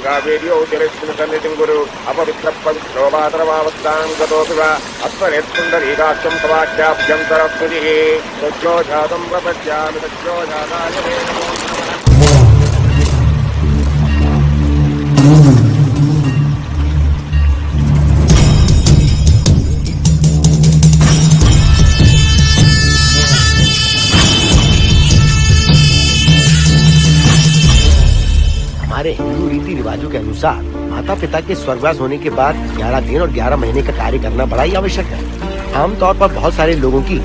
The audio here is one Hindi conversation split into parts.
कावेर्यो जलस्मिन् गुरु अपवित्रपवित्रोपातरमावस्थां गतोऽपि वा अस्मरेत्सुन्दरीकाक्षं तवाख्याभ्यन्तरस्तुतिः तज्जो जातं प्रपद्यामि तज्जो जाताय मे नमो। हमारे हिंदू रीति रिवाजों के अनुसार माता पिता के स्वर्गवास होने के बाद 11 दिन और 11 महीने का कार्य करना बड़ा ही आवश्यक है। आमतौर पर बहुत सारे लोगों की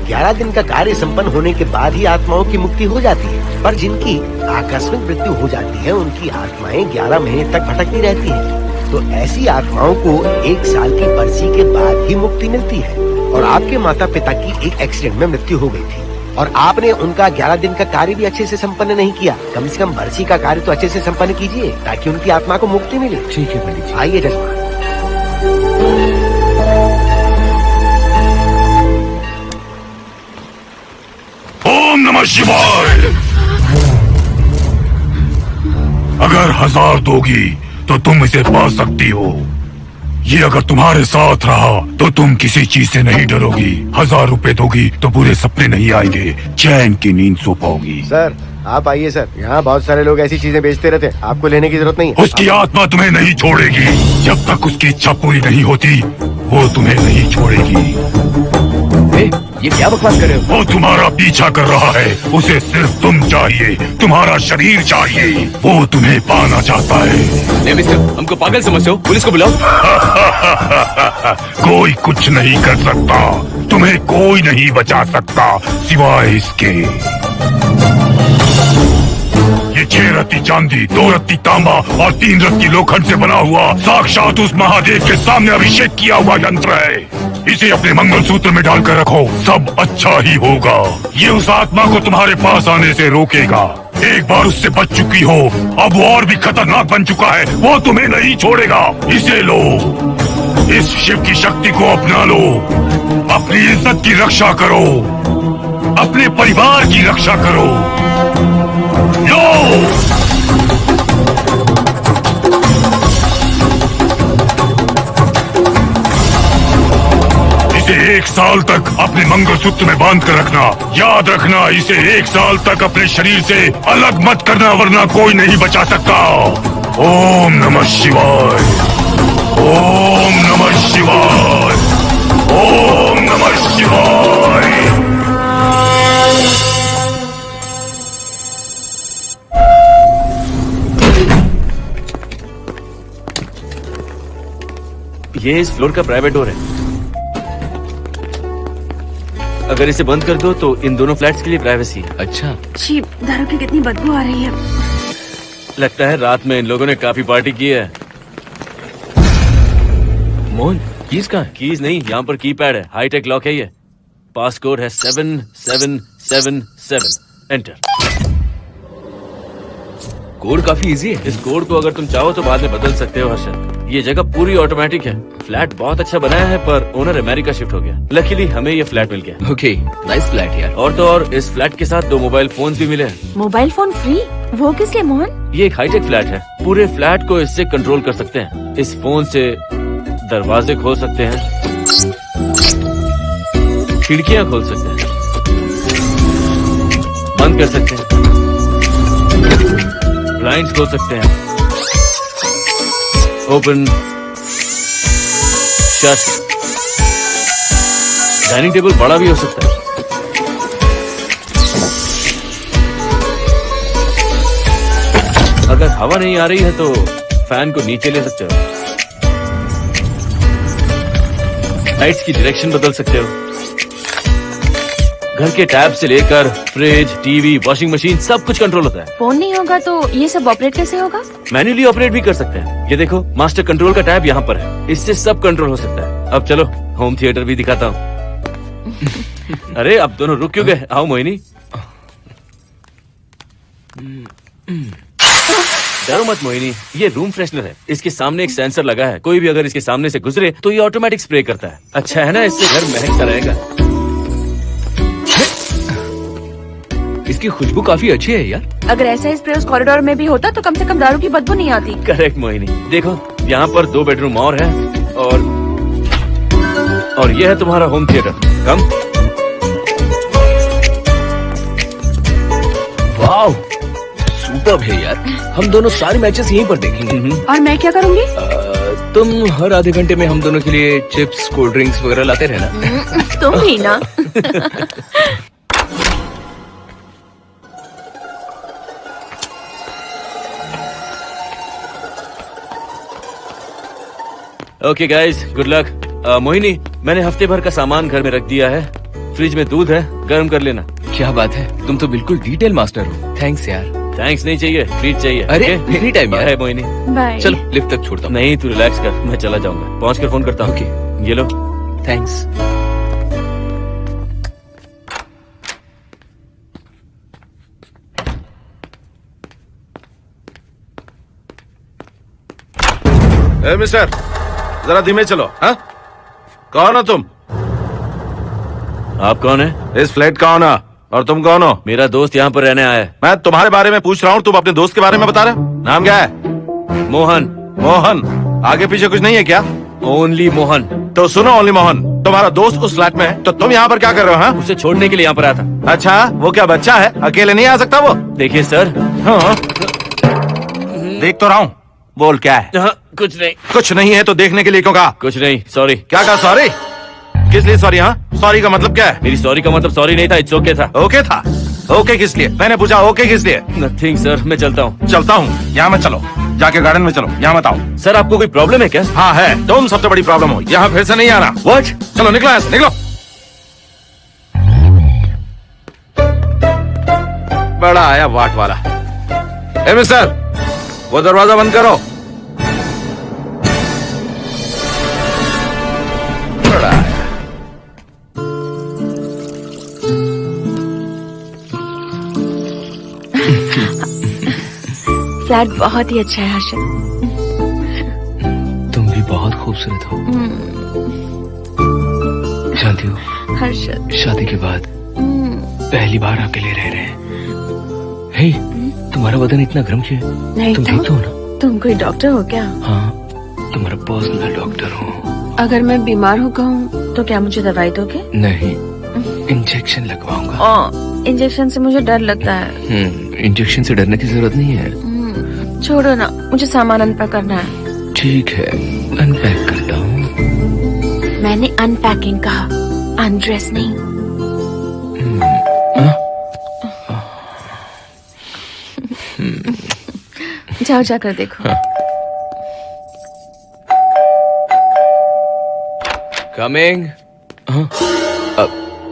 11 दिन का कार्य संपन्न होने के बाद ही आत्माओं की मुक्ति हो जाती है, पर जिनकी आकस्मिक मृत्यु हो जाती है उनकी आत्माएं 11 महीने तक भटकती रहती हैं। तो ऐसी आत्माओं को 1 साल की बरसी के बाद ही मुक्ति मिलती है। और आपके माता पिता की एक एक्सीडेंट में मृत्यु हो गई थी और आपने उनका 11 दिन का कार्य भी अच्छे से संपन्न नहीं किया। कम से कम बरसी का कार्य तो अच्छे से संपन्न कीजिए ताकि उनकी आत्मा को मुक्ति मिले। ठीक है पंडित जी। आइए जजमान। ओम नमः शिवाय। अगर 1000 दोगी तो तुम इसे पा सकती हो। ये अगर तुम्हारे साथ रहा तो तुम किसी चीज से नहीं डरोगी। 1000 रुपए दोगी तो पूरे सपने नहीं आएंगे, चैन की नींद सो पाओगी। सर आप आइए सर, यहाँ बहुत सारे लोग ऐसी चीजें बेचते रहते हैं, आपको लेने की जरूरत नहीं है। उसकी आत्मा तुम्हें नहीं छोड़ेगी। जब तक उसकी इच्छा पूरी नहीं होती वो तुम्हें नहीं छोड़ेगी। ये क्या बकवास कर रहे हो? वो तुम्हारा पीछा कर रहा है। उसे सिर्फ तुम चाहिए, तुम्हारा शरीर चाहिए। वो तुम्हें पाना चाहता है। नहीं मिस्टर, हमको पागल समझते हो? पुलिस को बुलाओ। कोई कुछ नहीं कर सकता, तुम्हें कोई नहीं बचा सकता सिवाय इसके। ये 6 रत्ती चांदी, 2 रत्ती तांबा और 3 रत्ती लोखंड से बना हुआ साक्षात उस महादेव के सामने अभिषेक किया हुआ यंत्र है। इसे अपने मंगलसूत्र में डालकर रखो, सब अच्छा ही होगा। ये उस आत्मा को तुम्हारे पास आने से रोकेगा। एक बार उससे बच चुकी हो, अब वो और भी खतरनाक बन चुका है। वो तुम्हें नहीं छोड़ेगा। इसे लो, इस शिव की शक्ति को अपना लो। अपनी इज्जत की रक्षा करो, अपने परिवार की रक्षा करो। लो! इसे 1 साल तक अपने मंगलसूत्र में बांध कर रखना। याद रखना, इसे 1 साल तक अपने शरीर से अलग मत करना, वरना कोई नहीं बचा सकता। ओम नमः शिवाय। ओम नमः शिवाय। ओम नमः शिवाय। ये इस फ्लोर का प्राइवेट डोर है। अगर इसे बंद कर दो तो इन दोनों फ्लैट्स के लिए प्राइवेसी है। अच्छा, छी, दारू की कितनी बदबू आ रही है। लगता है रात में इन लोगों ने काफी पार्टी की है। मोहन, कीज कहाँ है? कीज नहीं, यहाँ पर कीपैड है। हाईटेक लॉक है ये। पासकोड है 7777। एंटर। कोड काफी इजी है। इस कोड को अगर तुम चाहो तो बाद में बदल सकते हो हर्षद। ये जगह पूरी ऑटोमेटिक है। फ्लैट बहुत अच्छा बनाया है पर ओनर अमेरिका शिफ्ट हो गया। लकीली हमें ये फ्लैट मिल गया। ओके, नाइस फ्लैट यार। और तो और इस फ्लैट के साथ 2 मोबाइल फोन्स भी मिले हैं। Mobile phone free? वो किस लिए मोहन? ये एक हाईटेक फ्लैट है। पूरे फ्लैट को इससे कंट्रोल कर सकते हैं। इस फोन से दरवाजे खोल सकते हैं, खिड़कियां खोल सकते हैं, बंद कर सकते हैं, ब्लाइंड्स खोल सकते हैं, ओपन, शट। डाइनिंग टेबल बड़ा भी हो सकता है। अगर हवा नहीं आ रही है तो फैन को नीचे ले सकते हो। लाइट्स की डायरेक्शन बदल सकते हो। घर के टैब से लेकर फ्रिज, टीवी, वॉशिंग मशीन सब कुछ कंट्रोल होता है। फोन नहीं होगा तो ये सब ऑपरेट कैसे होगा? मैन्युअली ऑपरेट भी कर सकते हैं। ये देखो, मास्टर कंट्रोल का टैब यहाँ पर है। इससे सब कंट्रोल हो सकता है। अब चलो होम थिएटर भी दिखाता हूँ। अरे अब दोनों रुक क्यों गए? आओ मोहिनी। डरो मत मोहिनी, ये रूम फ्रेशनर है। इसके सामने एक सेंसर लगा है। कोई भी अगर इसके सामने से गुजरे तो ये ऑटोमेटिक स्प्रे करता है। अच्छा है ना, इससे घर महकता रहेगा। इस इसकी खुशबू काफी अच्छी है यार। अगर ऐसा ही स्प्रे उस कॉरिडोर में भी होता तो कम से कम दारू की बदबू नहीं आती। करेक्ट मोहिनी, देखो यहाँ पर 2 बेडरूम और है और ये है तुम्हारा होम थिएटर। कम। वाह, सुपर्ब है यार। हम दोनों सारे मैचेस यहीं पर देखेंगे। और मैं क्या करूँगी? तुम हर आधे घंटे में हम दोनों के लिए चिप्स, कोल्ड ड्रिंक्स वगैरह लाते रहना। तुम ही ना। Okay guys, good luck. Mohini, मैंने हफ्ते भर का सामान घर में रख दिया है। फ्रिज में दूध है, गर्म कर लेना। क्या बात है, तुम तो बिल्कुल डिटेल मास्टर हो। थैंक्स यार। थैंक्स नहीं चाहिए, ट्रीट चाहिए। अरे एनी टाइम यार। बाय मोहिनी। बाय। चलो लिफ्ट तक छोड़ता हूँ। नहीं, तू रिलैक्स कर, मैं चला जाऊंगा। पहुंच कर फोन करता हूँ। ओके। ये लो। थैंक्स। ए मिस्टर, जरा धीमे चलो। हाँ, कौन हो तुम? आप कौन है? इस फ्लैट का ओनर। और तुम कौन हो? मेरा दोस्त यहाँ पर रहने आया है। मैं तुम्हारे बारे में पूछ रहा हूँ, तुम अपने दोस्त के बारे में बता रहे हो। नाम क्या है? मोहन। मोहन? आगे पीछे कुछ नहीं है क्या? ओनली मोहन। तो सुनो ओनली मोहन, तुम्हारा दोस्त उस फ्लैट में है, तो तुम यहाँ पर क्या कर रहे हो? हाँ? उसे छोड़ने के लिए यहाँ पर आया था। अच्छा, वो क्या बच्चा है? अकेले नहीं आ सकता वो? देखिए सर। हाँ, देख तो रहा हूँ। बोल क्या है? हाँ, कुछ नहीं। कुछ नहीं है तो देखने के लिए क्यों कहा? कुछ नहीं, सॉरी। क्या कहा? सॉरी? किस लिए सॉरी? हाँ, सॉरी का मतलब क्या है? मेरी सॉरी का मतलब सॉरी नहीं था, इट्स ओके था। ओके था? ओके किस लिए? मैंने पूछा ओके किस लिए? नथिंग सर, मैं चलता हूँ। चलता हूँ? यहाँ मत चलो, जाके गार्डन में चलो। यहाँ मत आओ। सर, आपको कोई प्रॉब्लम है क्या? हाँ है, तुम सबसे बड़ी प्रॉब्लम हो। यहाँ फिर से नहीं आना। व्हाट? चलो निकलो यहाँ से, निकलो। बड़ा आया वाट वाला। ए मिस्टर, वो दरवाजा बंद करो। बड़ा आया। फ्लैट बहुत ही अच्छा है हर्षद। तुम भी बहुत खूबसूरत हो। जानती हो, हर्षद। शादी के बाद पहली बार अकेले रह रहे हैं। हे, तुम्हारा बदन इतना गर्म क्यों है? नहीं तुम ठीक तो हो ना? तुम कोई डॉक्टर हो क्या? हाँ, तुम्हारा पर्सनल डॉक्टर हूँ। अगर मैं बीमार हो कहूँ तो क्या मुझे दवाई दोगे? नहीं, इंजेक्शन लगवाऊंगा। इंजेक्शन से मुझे डर लगता है। इंजेक्शन से डरने की जरूरत नहीं है। छोड़ो ना, मुझे सामान अनपैक करना है। ठीक है, अनपैक करता हूँ। मैंने अनपैकिंग कहा, अनड्रेस नहीं। जाओ जाकर देखो। कमिंग।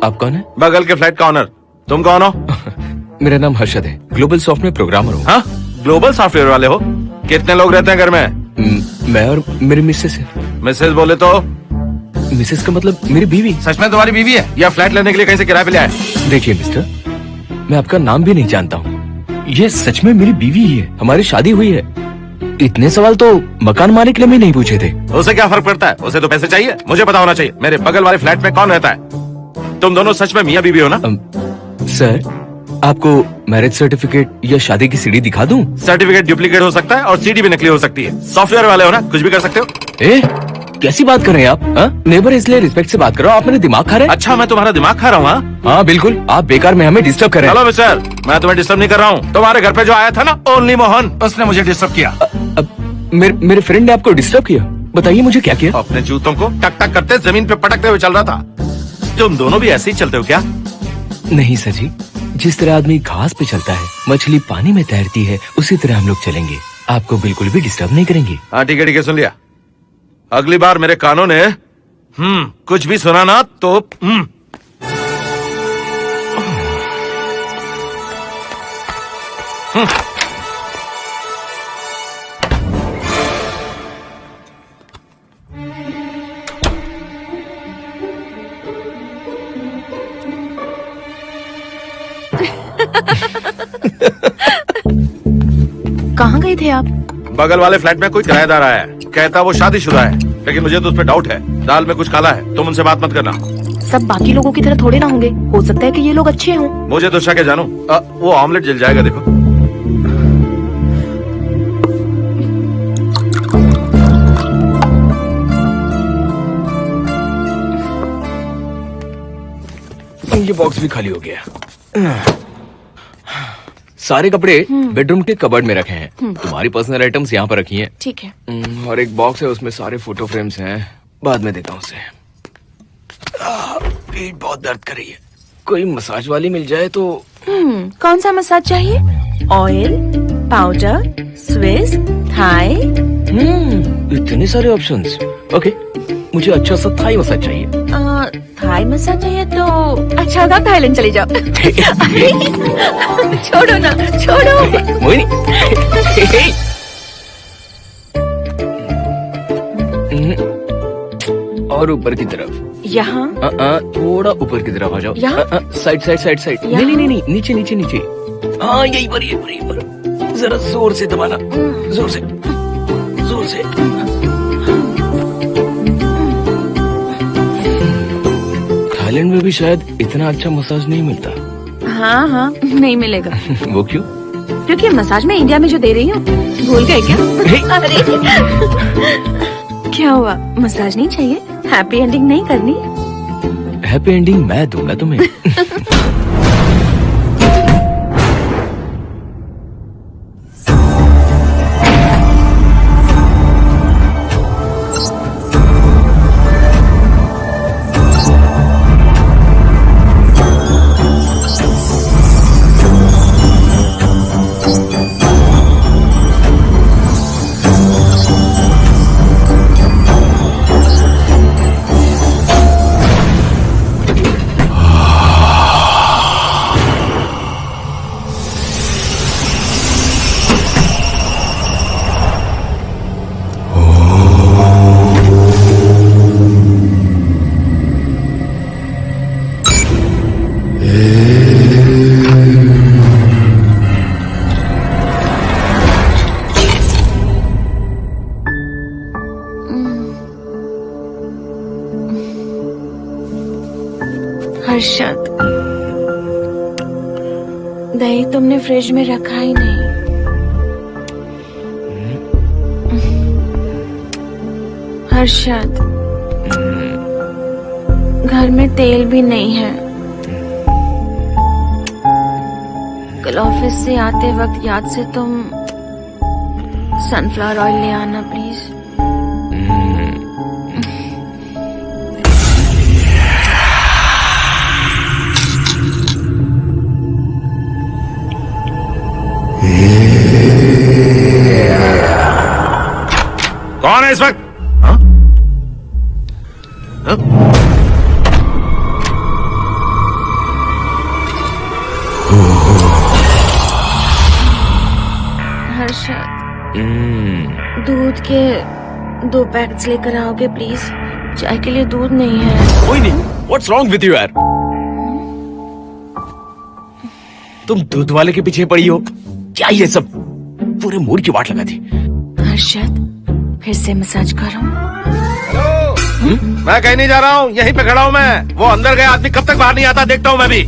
आप कौन है? बगल के फ्लैट का ओनर। तुम कौन हो? मेरा नाम हर्षद है, ग्लोबल सॉफ्टवेयर प्रोग्रामर हूँ। हाँ, ग्लोबल सॉफ्टवेयर वाले हो? कितने लोग रहते हैं घर में? मैं और मेरी मिसेस है। मिसेज बोले तो? मिसेस का मतलब मेरी बीवी। सच में तुम्हारी बीवी है या फ्लैट लेने के लिए कहीं से किराए पे ले आए? देखिए मिस्टर, मैं आपका नाम भी नहीं जानता हूँ। ये सच में मेरी बीवी ही है, हमारी शादी हुई है। इतने सवाल तो मकान मालिक ने भी नहीं पूछे थे। उसे क्या फर्क पड़ता है? उसे तो पैसे चाहिए, मुझे पता होना चाहिए। मेरे बगल वाले फ्लैट में कौन रहता है? तुम दोनों सच में मियाँ बीवी हो ना? सर, आपको मैरिज सर्टिफिकेट या शादी की सीडी दिखा दूं? सर्टिफिकेट डुप्लीकेट हो सकता है और सीडी भी नकली हो सकती है। सॉफ्टवेयर वाले हो ना, कुछ भी कर सकते हो। ए, कैसी बात कर रहे हैं आप? नेबर इसलिए रिस्पेक्ट से बात कर रहा हूँ। आप मेरे दिमाग खा रहे हैं? अच्छा, मैं तुम्हारा दिमाग खा रहा हूँ? हाँ बिल्कुल, आप बेकार में हमें डिस्टर्ब कर रहे हैं। हेलो मिस्टर, मैं तुम्हें डिस्टर्ब नहीं कर रहा हूँ। तुम्हारे घर पे जो आया था ना, ओनली मोहन, उसने मुझे डिस्टर्ब किया। मेरे फ्रेंड ने आपको डिस्टर्ब किया? बताइए मुझे क्या किया? अपने जूतों को टक टक करते जमीन पे पटकते हुए चल रहा था। तुम दोनों भी ऐसे ही चलते हो क्या? नहीं सर जी, जिस तरह आदमी घास पे चलता है, मछली पानी में तैरती है, उसी तरह हम लोग चलेंगे। आपको बिल्कुल भी डिस्टर्ब नहीं करेंगे। हाँ ठीक है, सुन लिया। अगली बार मेरे कानों ने कुछ भी सुना ना तो कहाँ गए थे आप? बगल वाले फ्लैट में कोई किराएदार आया है, कहता वो शादीशुदा है, लेकिन मुझे तो उस पर डाउट है। दाल में कुछ काला है, तुम उनसे बात मत करना। सब बाकी लोगों की तरह थोड़े ना होंगे, हो सकता है कि ये लोग अच्छे हों। मुझे तो शक है जानू, वो ऑमलेट जल जाएगा देखो। ये बॉक्स भी खाली हो गया। सारे कपड़े बेडरूम के कबर्ड में रखे हैं। तुम्हारी पर्सनल आइटम्स यहाँ पर रखी हैं। ठीक है। और एक बॉक्स है, उसमें सारे फोटो फ्रेम्स हैं। बाद में देता हूँ उसे। पीठ बहुत दर्द कर रही है, कोई मसाज वाली मिल जाए तो। कौन सा मसाज चाहिए? Oil, powder, Swiss, Thai? इतने सारे ऑप्शंस। ओके, मुझे अच्छा सा थाई मसाज चाहिए। थाई मसाज चाहिए तो अच्छा होगा थाईलैंड चले जाओ। अरे, छोड़ो ना, छोड़ो। मोहिनी। और ऊपर की तरफ। यहाँ? थोड़ा ऊपर की तरफ आ जाओ। यहाँ? Side side side side. नहीं नहीं नहीं, नीचे नीचे नीचे। हाँ, यही पर, यही पर। जरा जोर से दबाना, जोर से, जोर से। थाईलैंड में भी शायद इतना अच्छा मसाज नहीं मिलता। हाँ हाँ, नहीं मिलेगा। वो क्यों? क्योंकि मसाज मैं इंडिया में जो दे रही हूँ, भूल गए क्या? अरे क्या हुआ, मसाज नहीं चाहिए? हैप्पी एंडिंग नहीं करनी? हैप्पी एंडिंग मैं दूंगा तुम्हें। हर्षद, दही तुमने फ्रिज में रखा ही नहीं। हर्षद, घर में तेल भी नहीं है। कल ऑफिस से आते वक्त याद से तुम सनफ्लावर ऑयल ले आना प्लीज। कौन है इस वक्त? हर्षद, दूध के 2 पैकेट्स लेकर आओगे प्लीज? चाय के लिए दूध नहीं है। कोई नहीं। व्हाट्स रॉन्ग विद यू यार? तुम दूध वाले के पीछे पड़ी हो क्या? ये सब पूरे मूड की वाट लगा थी। हर्षद, फिर से मसाज करूं? मैं कहीं नहीं जा रहा हूँ, यहीं पे खड़ा हूँ मैं। वो अंदर गया आदमी कब तक बाहर नहीं आता, देखता हूँ मैं भी।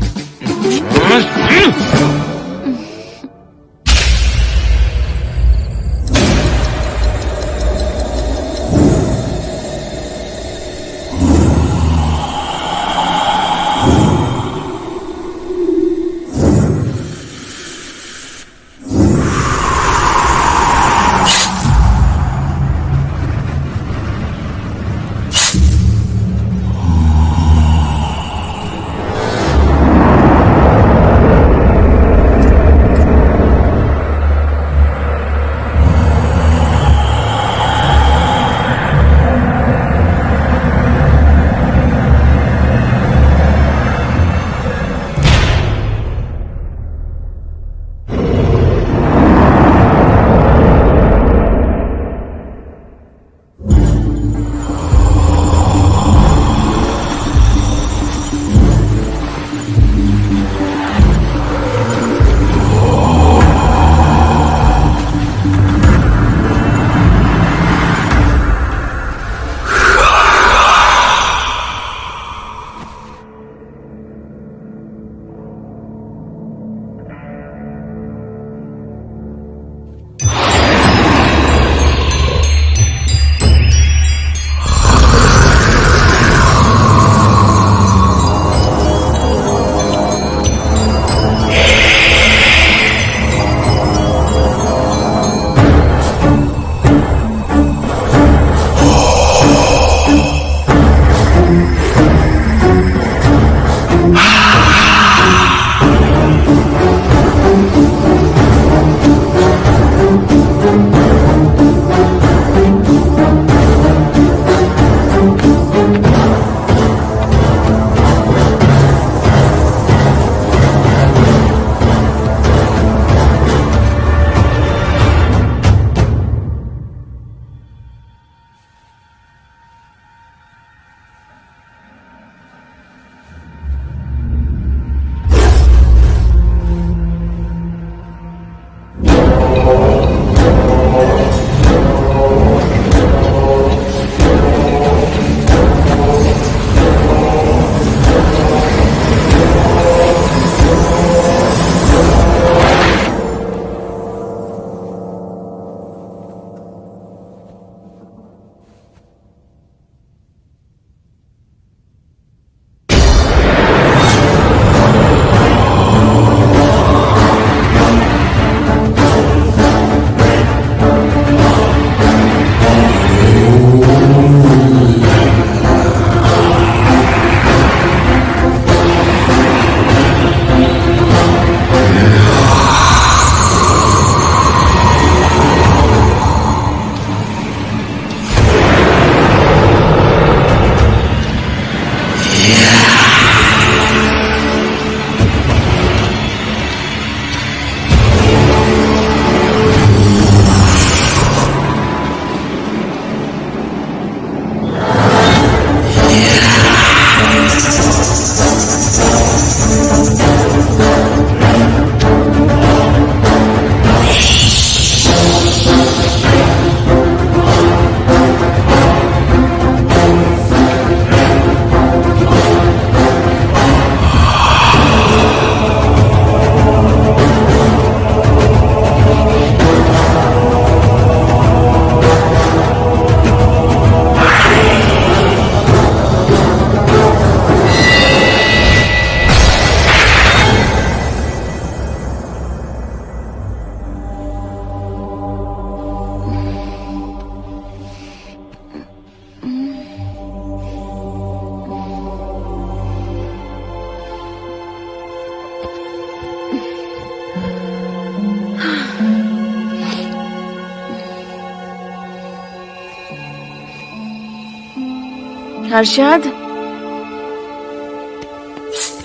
हर्षद,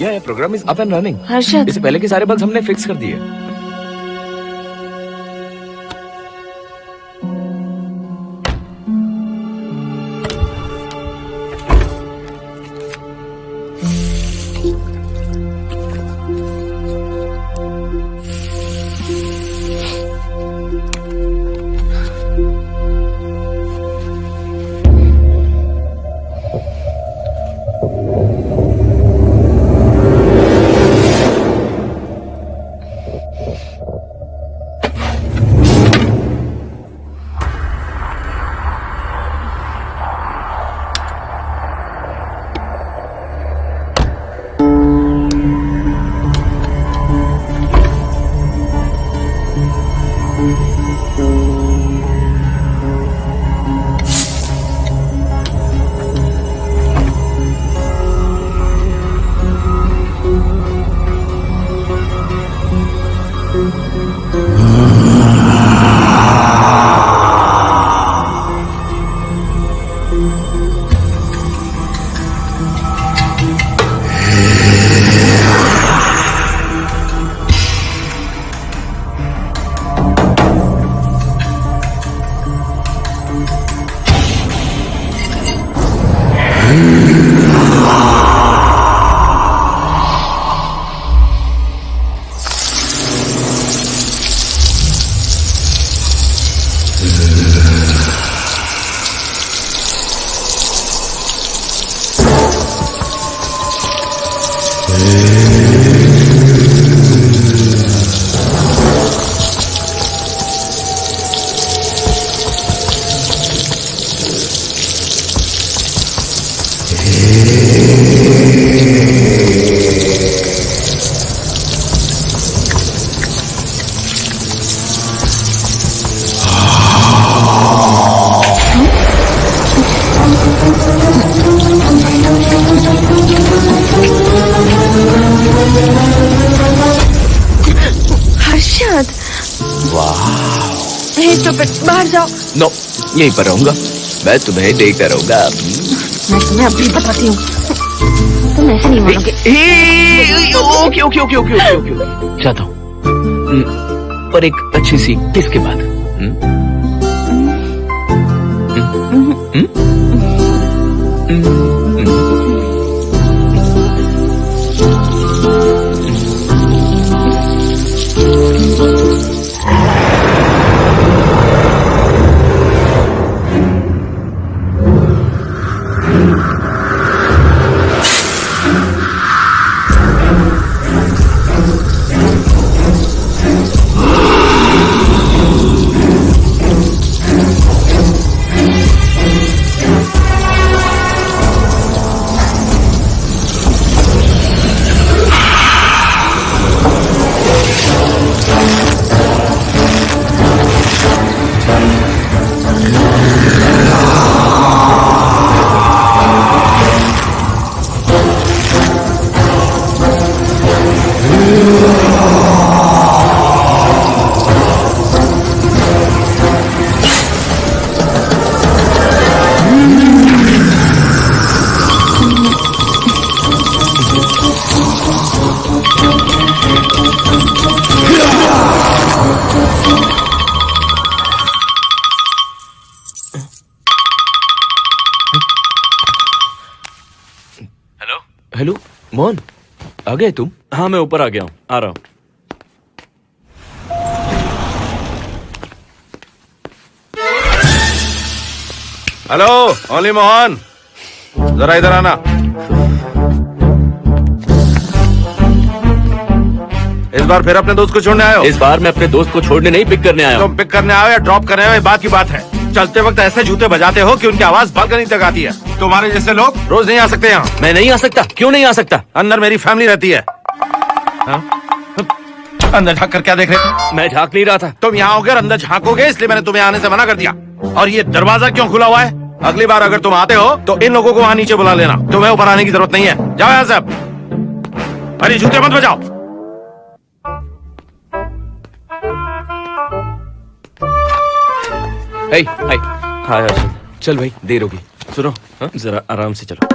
ये programme is up and running. Harshad, इससे पहले के सारे बग्स हमने फिक्स कर दिए। हर्षद, बाहर जाओ। नो, यहीं पर रहूंगा। मैं तुम्हें देखता रहूंगा। मैं तुम्हें अभी बताती हूँ, तुम ऐसे नहीं मानोगे। Okay okay okay okay okay okay चाहता हूँ, पर एक अच्छी सी किस के बाद। हेलो मोहन, आ गए तुम? हाँ, मैं ऊपर आ गया हूँ, आ रहा हूँ। हेलो, ओनली मोहन, जरा इधर आना। इस बार फिर अपने दोस्त को छोड़ने आए हो? इस बार मैं अपने दोस्त को छोड़ने नहीं, पिक करने आया हूँ। तुम पिक करने आए हो या ड्रॉप करने आए हो, ये बात की बात है। चलते वक्त ऐसे जूते बजाते हो कि उनकी आवाज बालकनी तक आती है। तुम्हारे जैसे लोग रोज नहीं आ सकते यहाँ। मैं नहीं आ सकता। क्यों नहीं आ सकता? अंदर मेरी फैमिली रहती है। अंदर झांक कर क्या देख रहे थे? मैं झांक नहीं रहा था। तुम यहाँ आओगे और अंदर झांकोगे, इसलिए मैंने तुम्हें आने से मना कर दिया। और ये दरवाजा क्यों खुला हुआ है? अगली बार अगर तुम आते हो तो इन लोगों को वहाँ नीचे बुला लेना। तुम्हें ऊपर आने की जरूरत नहीं है। जाओ यहाँ से अब। अरे जूते मत बजाओ। हाय हाय, हाय हर्षद। चल भाई, देर होगी। सुनो, हाँ? जरा आराम से चलो।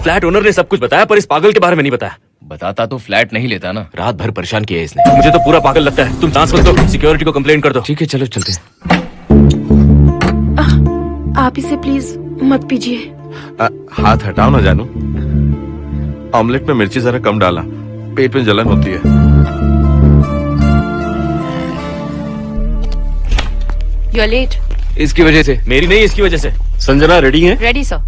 फ्लैट ओनर ने सब कुछ बताया, पर इस पागल के बारे में नहीं बताया। बताता तो फ्लैट नहीं लेता ना। रात भर परेशान किया है इसने। मुझे तो पूरा पागल लगता है। तुम चांस मत दो, सिक्योरिटी को कंप्लेंट कर दो। ठीक है, चलो चलते हैं। आप इसे प्लीज मत पीजिए। हाथ हटाओ ना जानू। ऑमलेट में मिर्ची जरा कम डाला, पेट में जलन होती है। You are late. इसकी वजह से। मेरी नहीं, इसकी वजह से। संजना रेडी है? Ready sir.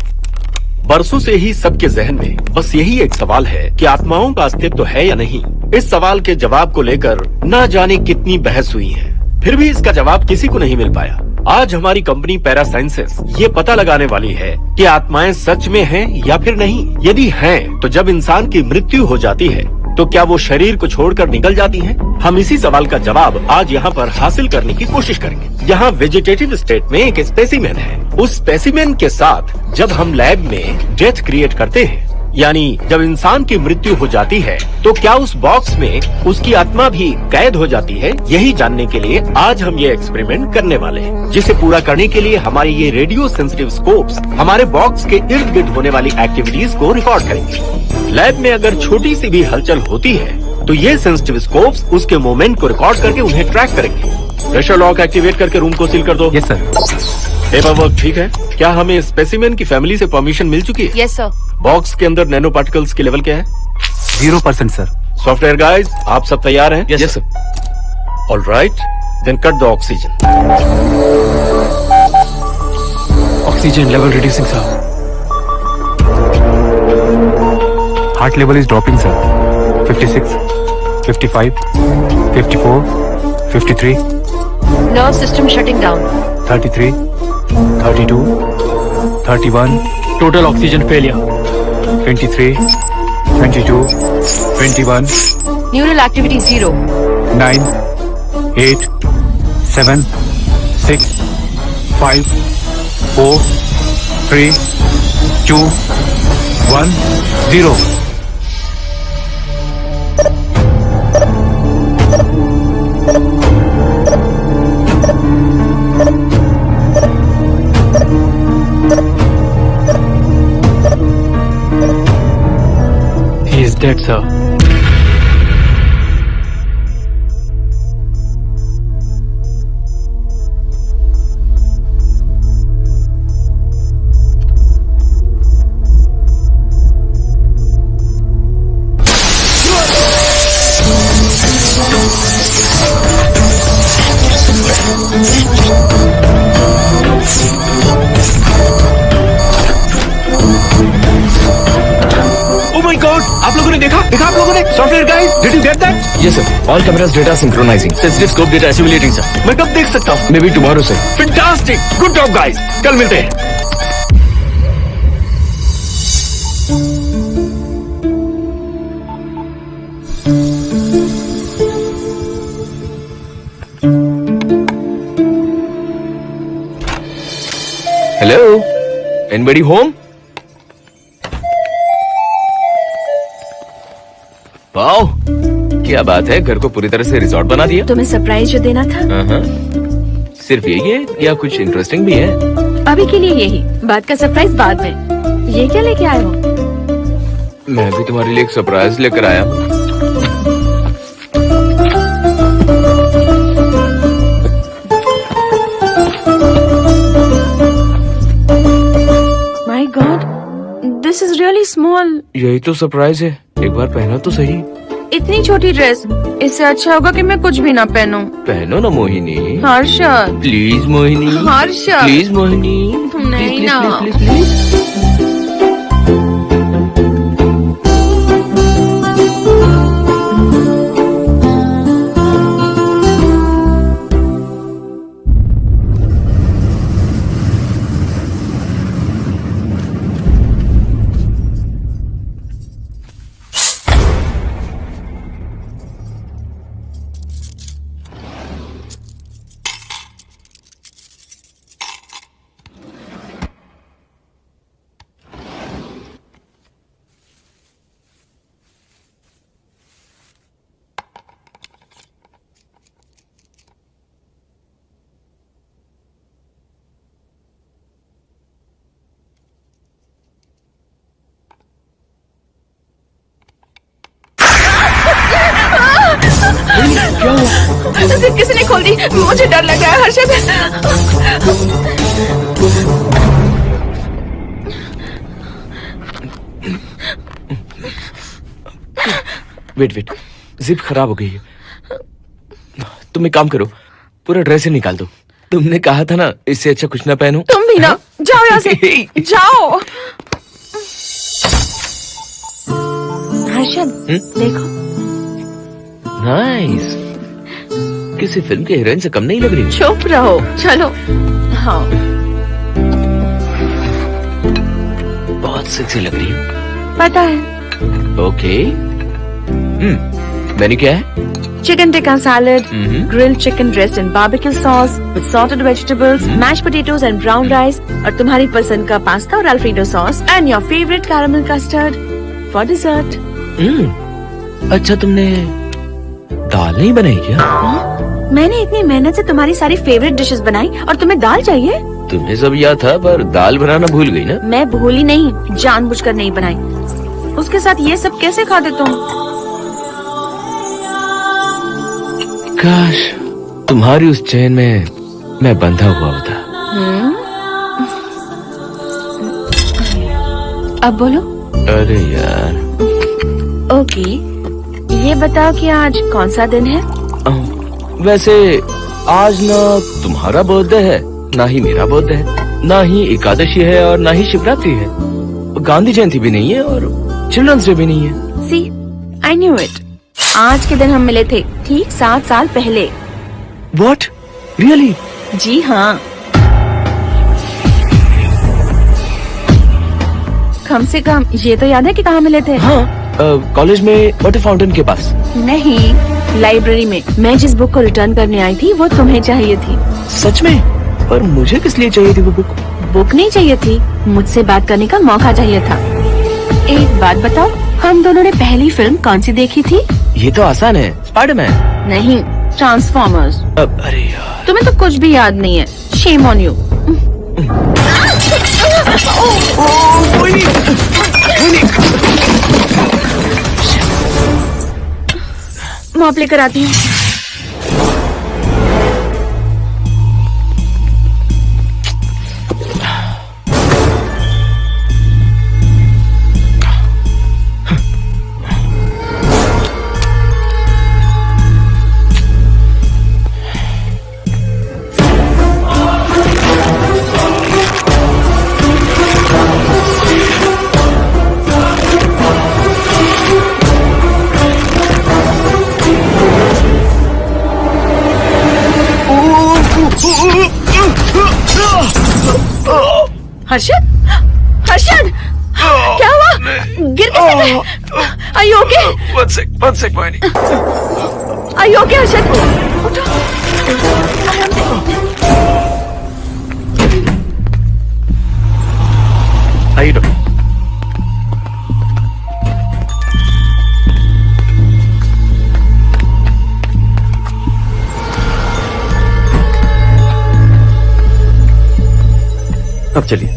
बरसों से ही सबके जहन में बस यही एक सवाल है कि आत्माओं का अस्तित्व है या नहीं। इस सवाल के जवाब को लेकर न जाने कितनी बहस हुई है, फिर भी इसका जवाब किसी को नहीं मिल पाया। आज हमारी कंपनी पैरा साइंसेस ये पता लगाने वाली है कि आत्माएं सच में हैं या फिर नहीं। यदि हैं, तो जब इंसान की मृत्यु हो जाती है तो क्या वो शरीर को छोड़कर निकल जाती हैं? हम इसी सवाल का जवाब आज यहाँ पर हासिल करने की कोशिश करेंगे। यहाँ वेजिटेटिव स्टेट में एक स्पेसिमेन है। उस स्पेसिमेन के साथ जब हम लैब में डेथ क्रिएट करते हैं, यानी जब इंसान की मृत्यु हो जाती है, तो क्या उस बॉक्स में उसकी आत्मा भी कैद हो जाती है? यही जानने के लिए आज हम ये एक्सपेरिमेंट करने वाले हैं, जिसे पूरा करने के लिए हमारे ये रेडियो सेंसिटिव स्कोप्स हमारे बॉक्स के इर्द गिर्द होने वाली एक्टिविटीज को रिकॉर्ड करेंगे। लैब में अगर छोटी सी भी हलचल होती है तो ये सेंसिटिव स्कोप्स उसके मूवमेंट को रिकॉर्ड करके उन्हें ट्रैक करेंगे। प्रेशर लॉक एक्टिवेट करके रूम को सील कर दो। Yes sir. पेपर वर्क ठीक है? क्या हमें स्पेसिमेन की फैमिली से परमिशन मिल चुकी है? Yes sir. बॉक्स के अंदर नैनो पार्टिकल्स की लेवल क्या है? 0% सर। सॉफ्टवेयर गाइस, आप सब तैयार हैं? Yes sir. All right, then cut the oxygen. Oxygen level reducing sir. Heart level is dropping sir. 56, 55, 54, 53, nerve system shutting down. 33, 32, 31, total oxygen failure. 23, 22, 21, neural activity 0। 9, 8, 7, 6, 5, 4, 3, 2, 1, 0. He is dead, sir. Oh my God! आप लोगों ने देखा आप लोगों ने? Software guys, did you get that? Yes sir. All cameras data synchronizing. Sensitive scope data assimilating sir. मैं कब देख सकता हूँ? Maybe tomorrow sir. Fantastic, good job guys, कल मिलते हैं। Hello? Anybody home? वाओ, क्या बात है, घर को पूरी तरह से रिजॉर्ट बना दिया। तुम्हें सरप्राइज जो देना था, हाँ। सिर्फ यही है या कुछ इंटरेस्टिंग भी है? अभी के लिए यही, बाद का सरप्राइज बाद में। ये क्या लेके आए हो? मैं भी तुम्हारे लिए एक सरप्राइज लेकर आया हूँ। My God, this is really small. यही तो सरप्राइज है, एक बार पहना तो सही। इतनी छोटी ड्रेस, इससे अच्छा होगा कि मैं कुछ भी ना पहनूं। पहनो ना मोहिनी। हर्षद, प्लीज मोहिनी। हर्षद, प्लीज मोहिनी। नहीं ना। Please please. जिप किसी ने खोल दी, मुझे डर लग रहा है हर्षद। वेट, जिप खराब हो गई है। तुम एक काम करो, पूरा ड्रेस ही निकाल दो। तुमने कहा था ना इससे अच्छा कुछ ना पहनो। तुम भी ना, जाओ यहाँ से, जाओ। हर्षद, देखो। नाइस, किसी फिल्म के हीरोइन से कम नहीं लग रही। चुप रहो, चलो। हाँ, बहुत सेक्सी लग रही है। पता है। ओके, मेन्यू क्या है? Chicken tikka salad, grilled chicken dressed in barbecue sauce with salted vegetables, mashed potatoes and brown rice, और तुम्हारी पसंद का पास्ता और alfredo sauce, and your favorite caramel custard for dessert. अच्छा, तुमने दाल नहीं बनाई क्या? मैंने इतनी मेहनत से तुम्हारी सारी फेवरेट डिशेस बनाई और तुम्हें दाल चाहिए? तुम्हें सब याद था, पर दाल बनाना भूल गई ना? मैं भूली नहीं, जानबूझकर नहीं बनाई। उसके साथ ये सब कैसे खाते तुम? काश तुम्हारी उस चैन में मैं बंधा हुआ होता। अब बोलो। अरे यार। ओके, ये बताओ कि आज कौन सा दिन है? वैसे आज ना तुम्हारा बर्थडे है, ना ही मेरा बर्थडे है, ना ही एकादशी है और ना ही शिवरात्रि है, गांधी जयंती भी नहीं है और चिल्ड्रंस डे भी नहीं है। सी, आई न्यू इट। आज के दिन हम मिले थे, ठीक 7 साल पहले। What? Really? जी हाँ। कम से कम ये तो याद है कि कहाँ मिले थे? हाँ, कॉलेज में वाटर फाउंटेन के पास। नहीं, लाइब्रेरी में। मैं जिस बुक को रिटर्न करने आई थी वो तुम्हें चाहिए थी। सच में? पर मुझे किस लिए चाहिए थी वो बुक? बुक नहीं चाहिए थी, मुझसे बात करने का मौका चाहिए था। एक बात बताओ, हम दोनों ने पहली फिल्म कौन सी देखी थी? ये तो आसान है, स्पाइडरमैन। नहीं, ट्रांसफॉर्मर्स। अरे यार, तुम्हें तो कुछ भी याद नहीं है। Shame on you. मॉप लेकर आती हूँ। हर्षद, हर्षद, क्या हुआ? गिर कैसे गए? Are you okay? One sec, Moini. Are you okay, Harshad? उठो। आराम से। आइए डॉक्टर। अब चलिए।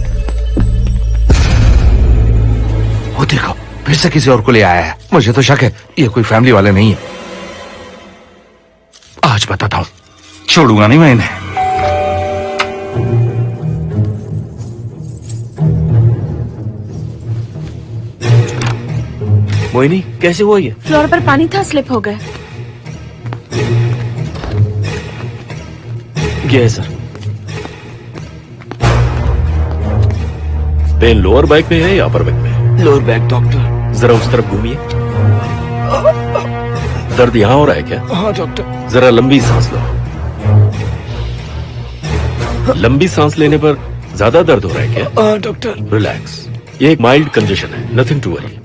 वो देखो, फिर से किसी और को ले आया है। मुझे तो शक है ये कोई फैमिली वाले नहीं है। आज बताता हूँ, छोड़ूंगा नहीं मैं इन्हें। मोहिनी, कैसे हुआ ये? फ्लोर पर पानी था, स्लिप हो गए। ये है सर। पेन लोअर बैक में है या अपर बैक में? Lower back doctor. जरा उस तरफ घूमिए। दर्द यहाँ हो रहा है क्या? हाँ डॉक्टर। जरा लंबी सांस लो। लंबी सांस लेने पर ज्यादा दर्द हो रहा है क्या? हाँ डॉक्टर। रिलैक्स, ये एक माइल्ड कंजेशन है, नथिंग टू वरी।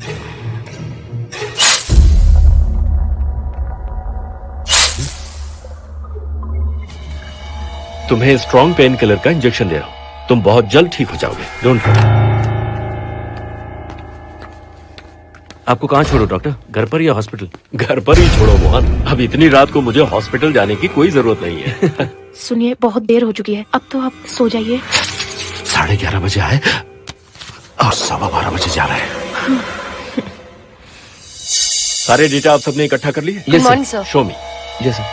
तुम्हें स्ट्रॉन्ग पेन किलर का इंजेक्शन दे रहा हूं, तुम बहुत जल्द ठीक हो जाओगे। Don't worry. आपको कहाँ छोड़ो डॉक्टर, घर पर या हॉस्पिटल? घर पर ही छोड़ो मोहन, अब इतनी रात को मुझे हॉस्पिटल जाने की कोई जरूरत नहीं है। सुनिए, बहुत देर हो चुकी है, अब तो आप सो जाइए। 11:30 बजे आए और 12:15 बजे जा रहे हैं। सारे डेटा आप सबने इकट्ठा कर लिए? Good morning, sir. Show me. जैसे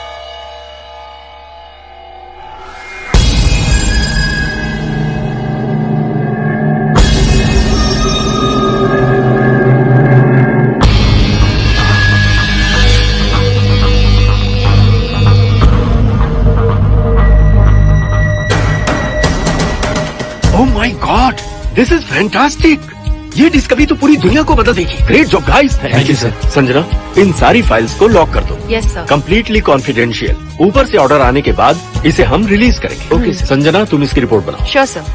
my God, this is fantastic. ये डिस्कवरी तो पूरी दुनिया को बदल देगी। Great job guys. Thank you, sir. Sanjana, इन सारी फाइल्स को लॉक कर दो। Yes, sir. Completely confidential. ऊपर से ऑर्डर आने के बाद इसे हम रिलीज करेंगे। Okay, sir. संजना, तुम इसकी रिपोर्ट बनाओ। Sure, sir.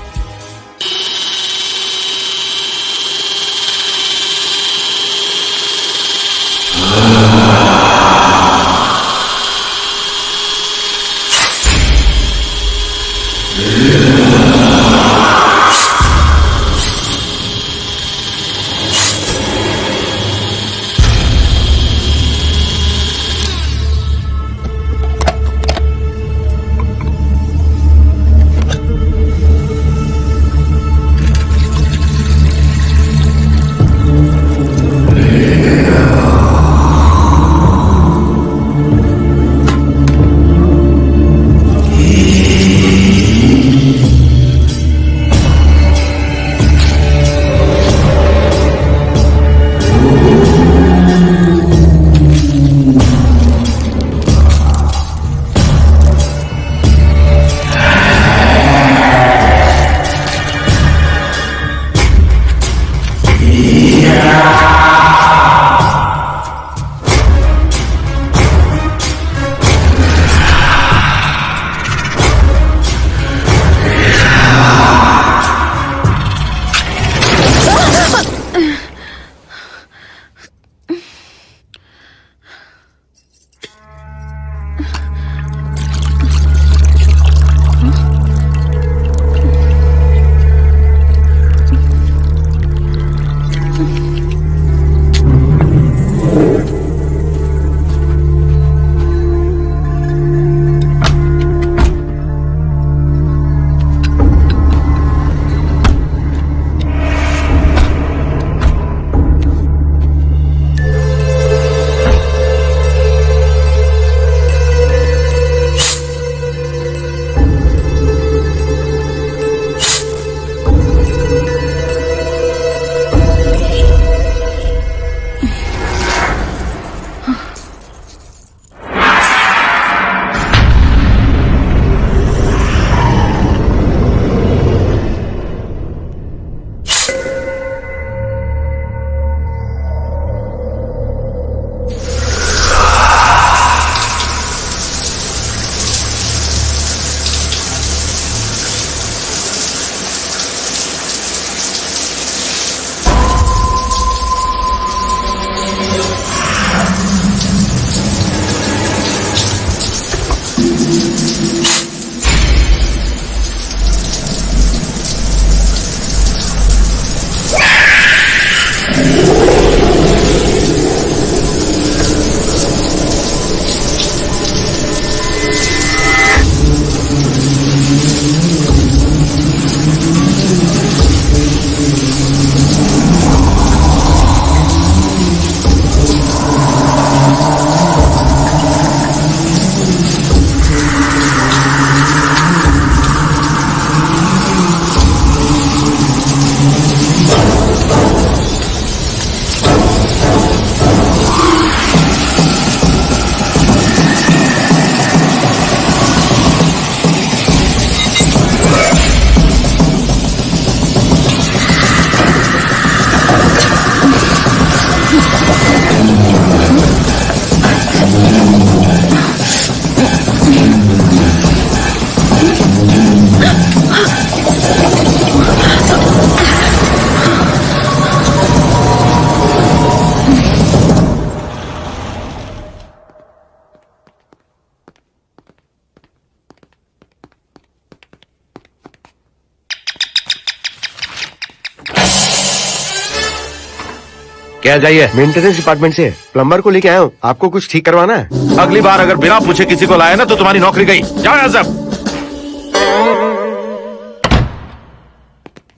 क्या चाहिए? मेंटेनेंस डिपार्टमेंट से प्लम्बर को लेके आया हूँ। आपको कुछ ठीक करवाना है? अगली बार अगर बिना पूछे किसी को लाए ना तो तुम्हारी नौकरी गई। जाओ यहाँ सब।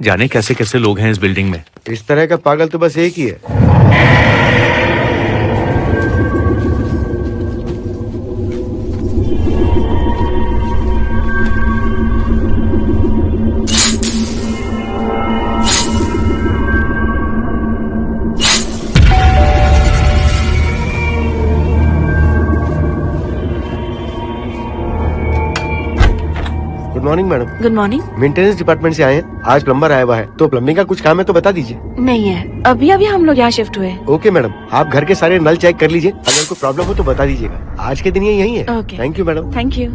जाने कैसे कैसे लोग हैं इस बिल्डिंग में। इस तरह का पागल तो बस एक ही है। Good morning madam. Good morning. Maintenance department से आए हैं। आज प्लम्बर आया हुआ है, तो प्लम्बिंग का कुछ काम है तो बता दीजिए। नहीं है, अभी अभी हम लोग यहाँ शिफ्ट हुए। ओके मैडम, आप घर के सारे नल चेक कर लीजिए, अगर कोई प्रॉब्लम हो तो बता दीजिएगा। आज के दिन ये यही है। Okay. Thank you madam. Thank you.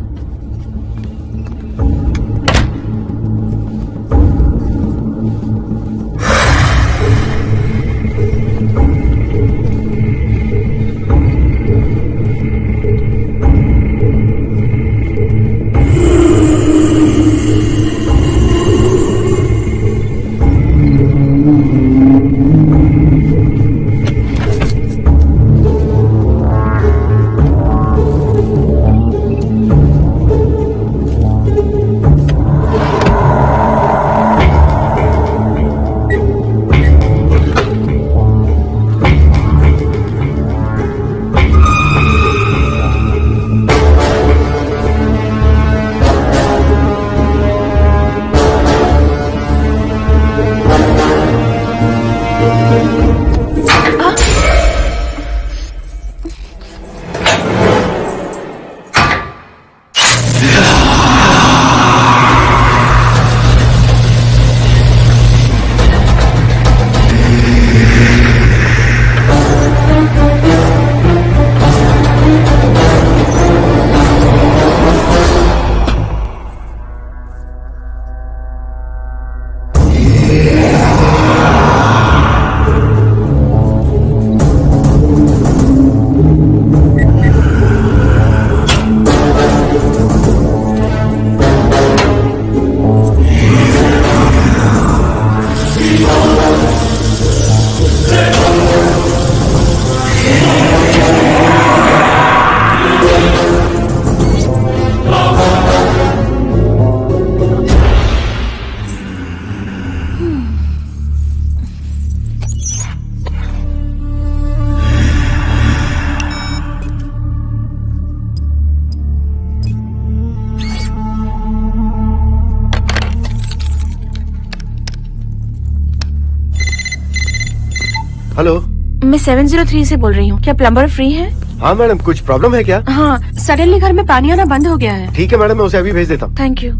Hello, मैं 703 से बोल रही हूँ। क्या प्लम्बर फ्री है? हाँ मैडम, कुछ प्रॉब्लम है क्या? हाँ, सडनली घर में पानी आना बंद हो गया है। ठीक है मैडम, मैं उसे अभी भेज देता हूँ। Thank you.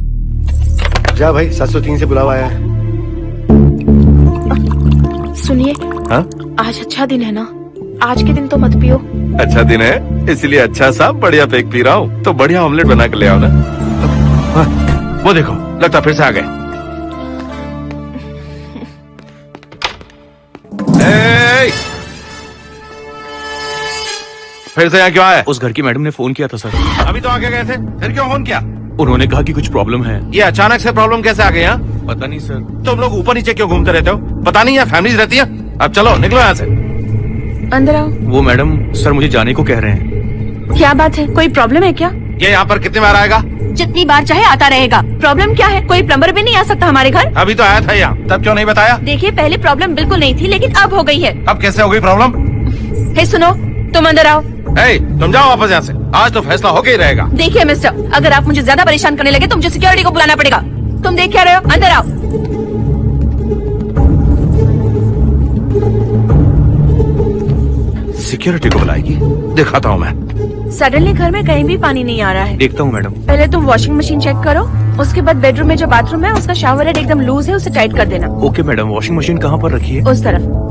जा भाई, 703 से बुलावा आया है। सुनिए, हाँ? आज अच्छा दिन है ना, आज के दिन तो मत पियो। अच्छा दिन है, इसलिए अच्छा सा बढ़िया पेक पी रहा हूँ, तो बढ़िया ऑमलेट बना के ले आओ ना। हाँ, वो देखो, लगता फिर से आ गए। फिर से यहाँ क्यों आया? उस घर की मैडम ने फोन किया था सर। अभी तो आगे गए थे, फिर क्यों फोन किया? उन्होंने कहा कि कुछ प्रॉब्लम है। ये अचानक से प्रॉब्लम कैसे आ गई? यहाँ पता नहीं सर। तुम लोग ऊपर नीचे क्यों घूमते रहते हो? पता नहीं यहाँ फैमिलीज रहती है। अब चलो निकलो यहाँ से। अंदर आओ। वो मैडम सर मुझे जाने को कह रहे हैं। क्या बात है, कोई प्रॉब्लम है क्या? ये यहाँ पर कितनी बार आएगा? जितनी बार चाहे आता रहेगा। प्रॉब्लम क्या है? कोई प्लम्बर भी नहीं आ सकता हमारे घर? अभी तो आया था यहाँ, तब क्यों नहीं बताया? देखिए, पहले प्रॉब्लम बिल्कुल नहीं थी, लेकिन अब हो गई है। अब कैसे हो गई प्रॉब्लम? हे सुनो, तुम अंदर आओ। तुम जाओ वापस यहाँ से, आज तो फैसला होके ही रहेगा। देखिए मिस्टर, अगर आप मुझे ज्यादा परेशान करने लगे तो मुझे सिक्योरिटी को बुलाना पड़ेगा। तुम देख क्या रहे हो? अंदर आओ। सिक्योरिटी को बुलाएगी? दिखाता हूँ मैं। सडनली घर में कहीं भी पानी नहीं आ रहा है। देखता हूँ मैडम। पहले तुम वॉशिंग मशीन चेक करो, उसके बाद बेडरूम में जो बाथरूम है उसका शावर हेड एकदम लूज है, उसे टाइट कर देना। ओके मैडम, वॉशिंग मशीन कहाँ पर रखी है? उस तरफ।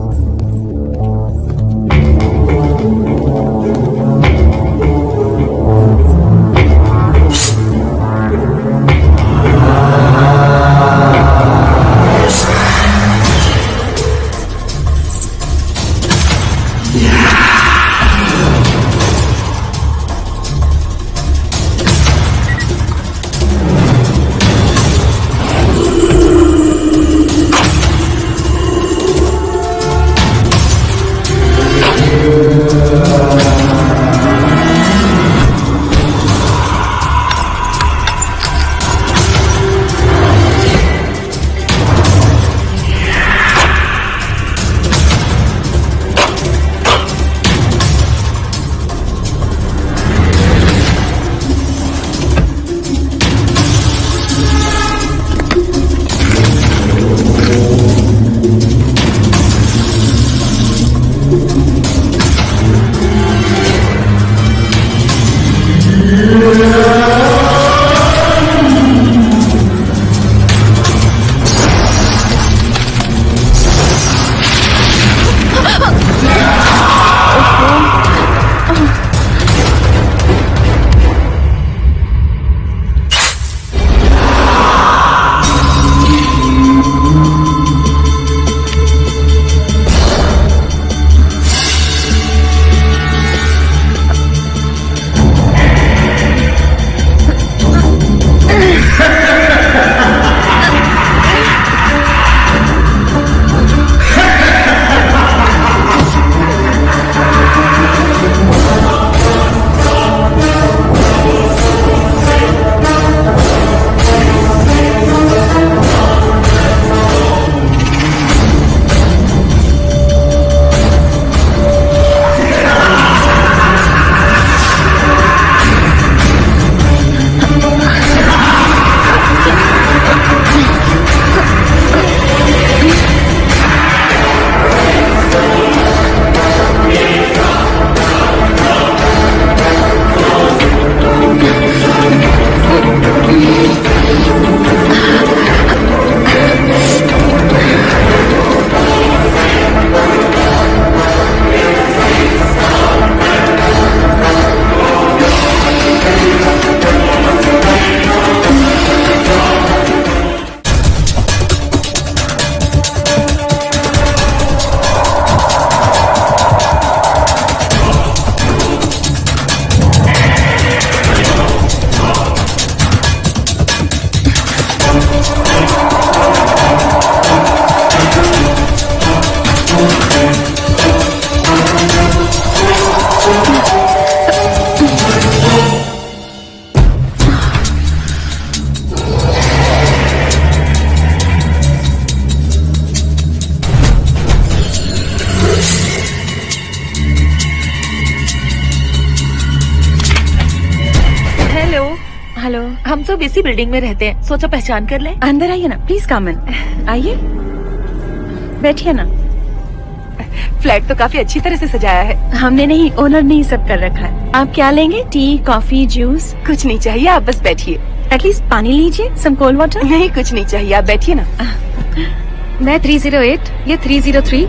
हेलो, हम सब इसी बिल्डिंग में रहते हैं, सोचा पहचान कर ले। अंदर आइए ना, प्लीज कम इन। आइए, बैठिए ना। फ्लैट तो काफी अच्छी तरह से सजाया है। हमने नहीं, ओनर ने ही सब कर रखा है। आप क्या लेंगे? T, coffee, juice? कुछ नहीं चाहिए, आप बस बैठिए। एटलीस्ट पानी लीजिए, सम कोल्ड वाटर। नहीं, कुछ नहीं चाहिए, आप बैठिए ना। मैं 308, ये 303,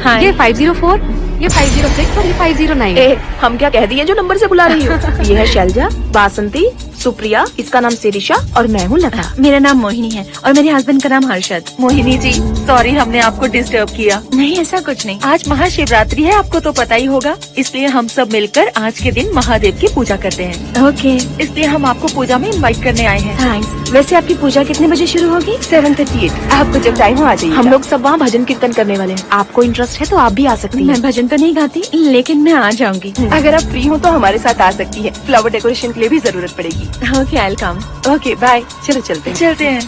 हाँ ये 504, ये 506 और ये 509। हम क्या कह दिए जो नंबर से बुला रही हो? ये है शैलजा, बासंती, सुप्रिया, इसका नाम सिरिशा और मैं हूँ लता। मेरा नाम मोहिनी है और मेरे हस्बैंड का नाम हर्षद। मोहिनी जी, सॉरी हमने आपको डिस्टर्ब किया। नहीं, ऐसा कुछ नहीं। आज महाशिवरात्रि है, आपको तो पता ही होगा, इसलिए हम सब मिलकर आज के दिन महादेव की पूजा करते हैं। ओके, इसलिए हम आपको पूजा में इनवाइट करने आए हैं। थैंक्स। वैसे आपकी पूजा कितने बजे शुरू होगी? 7:38। आपको जब टाइम हो आ जाइए। हम लोग सब वहाँ भजन कीर्तन करने वाले हैं, आपको इंटरेस्ट है तो आप भी आ सकती मैं हैं। भजन तो नहीं गाती, लेकिन मैं आ जाऊंगी। अगर आप फ्री हो तो हमारे साथ आ सकती है। फ्लावर डेकोरेशन के लिए भी जरूरत पड़ेगी। Okay, I will come. Okay, bye. चलो चलते हैं। चलते हैं।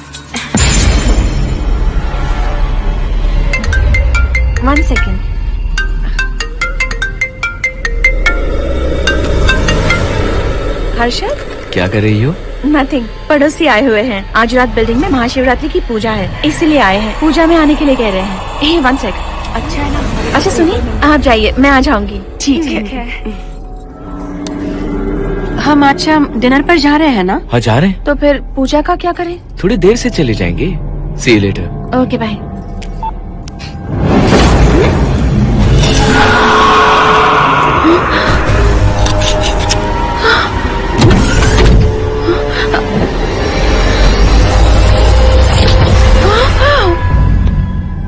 1 सेकेंड। हर्षद, क्या कर रही हो? नथिंग। पड़ोसी आए हुए हैं। आज रात बिल्डिंग में महाशिवरात्रि की पूजा है, इसलिए आए हैं। पूजा में आने के लिए कह रहे हैं। 1 सेकेंड। अच्छा है ना? अच्छा सुनिए, आप जाइए, मैं आ जाऊंगी। ठीक है। हम आज डिनर पर जा रहे हैं ना? हाँ, जा रहे हैं। तो फिर पूजा का क्या करें? थोड़ी देर से चले जाएंगे। See you later. Okay, bye.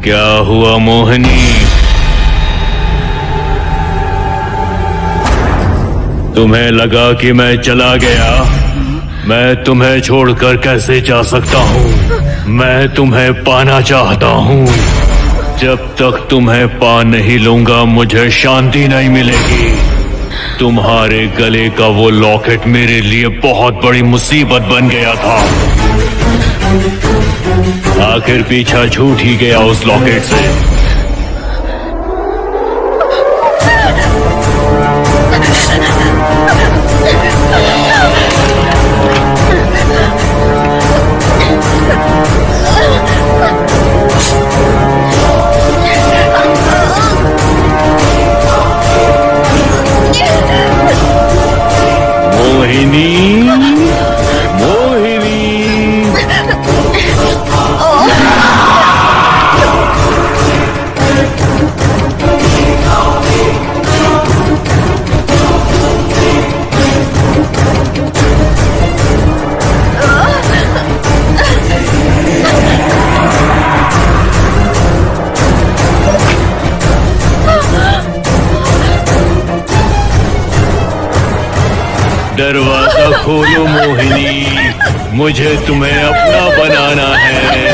क्या हुआ मोहिनी? तुम्हें लगा कि मैं चला गया? मैं तुम्हें छोड़कर कैसे जा सकता हूँ? मैं तुम्हें पाना चाहता हूँ। जब तक तुम्हें पा नहीं लूंगा मुझे शांति नहीं मिलेगी। तुम्हारे गले का वो लॉकेट मेरे लिए बहुत बड़ी मुसीबत बन गया था। आखिर पीछा छूट ही गया उस लॉकेट से। मोहिनी, मोहिनी। दरवाजा खोलो मोहिनी, मुझे तुम्हें अपना बनाना है।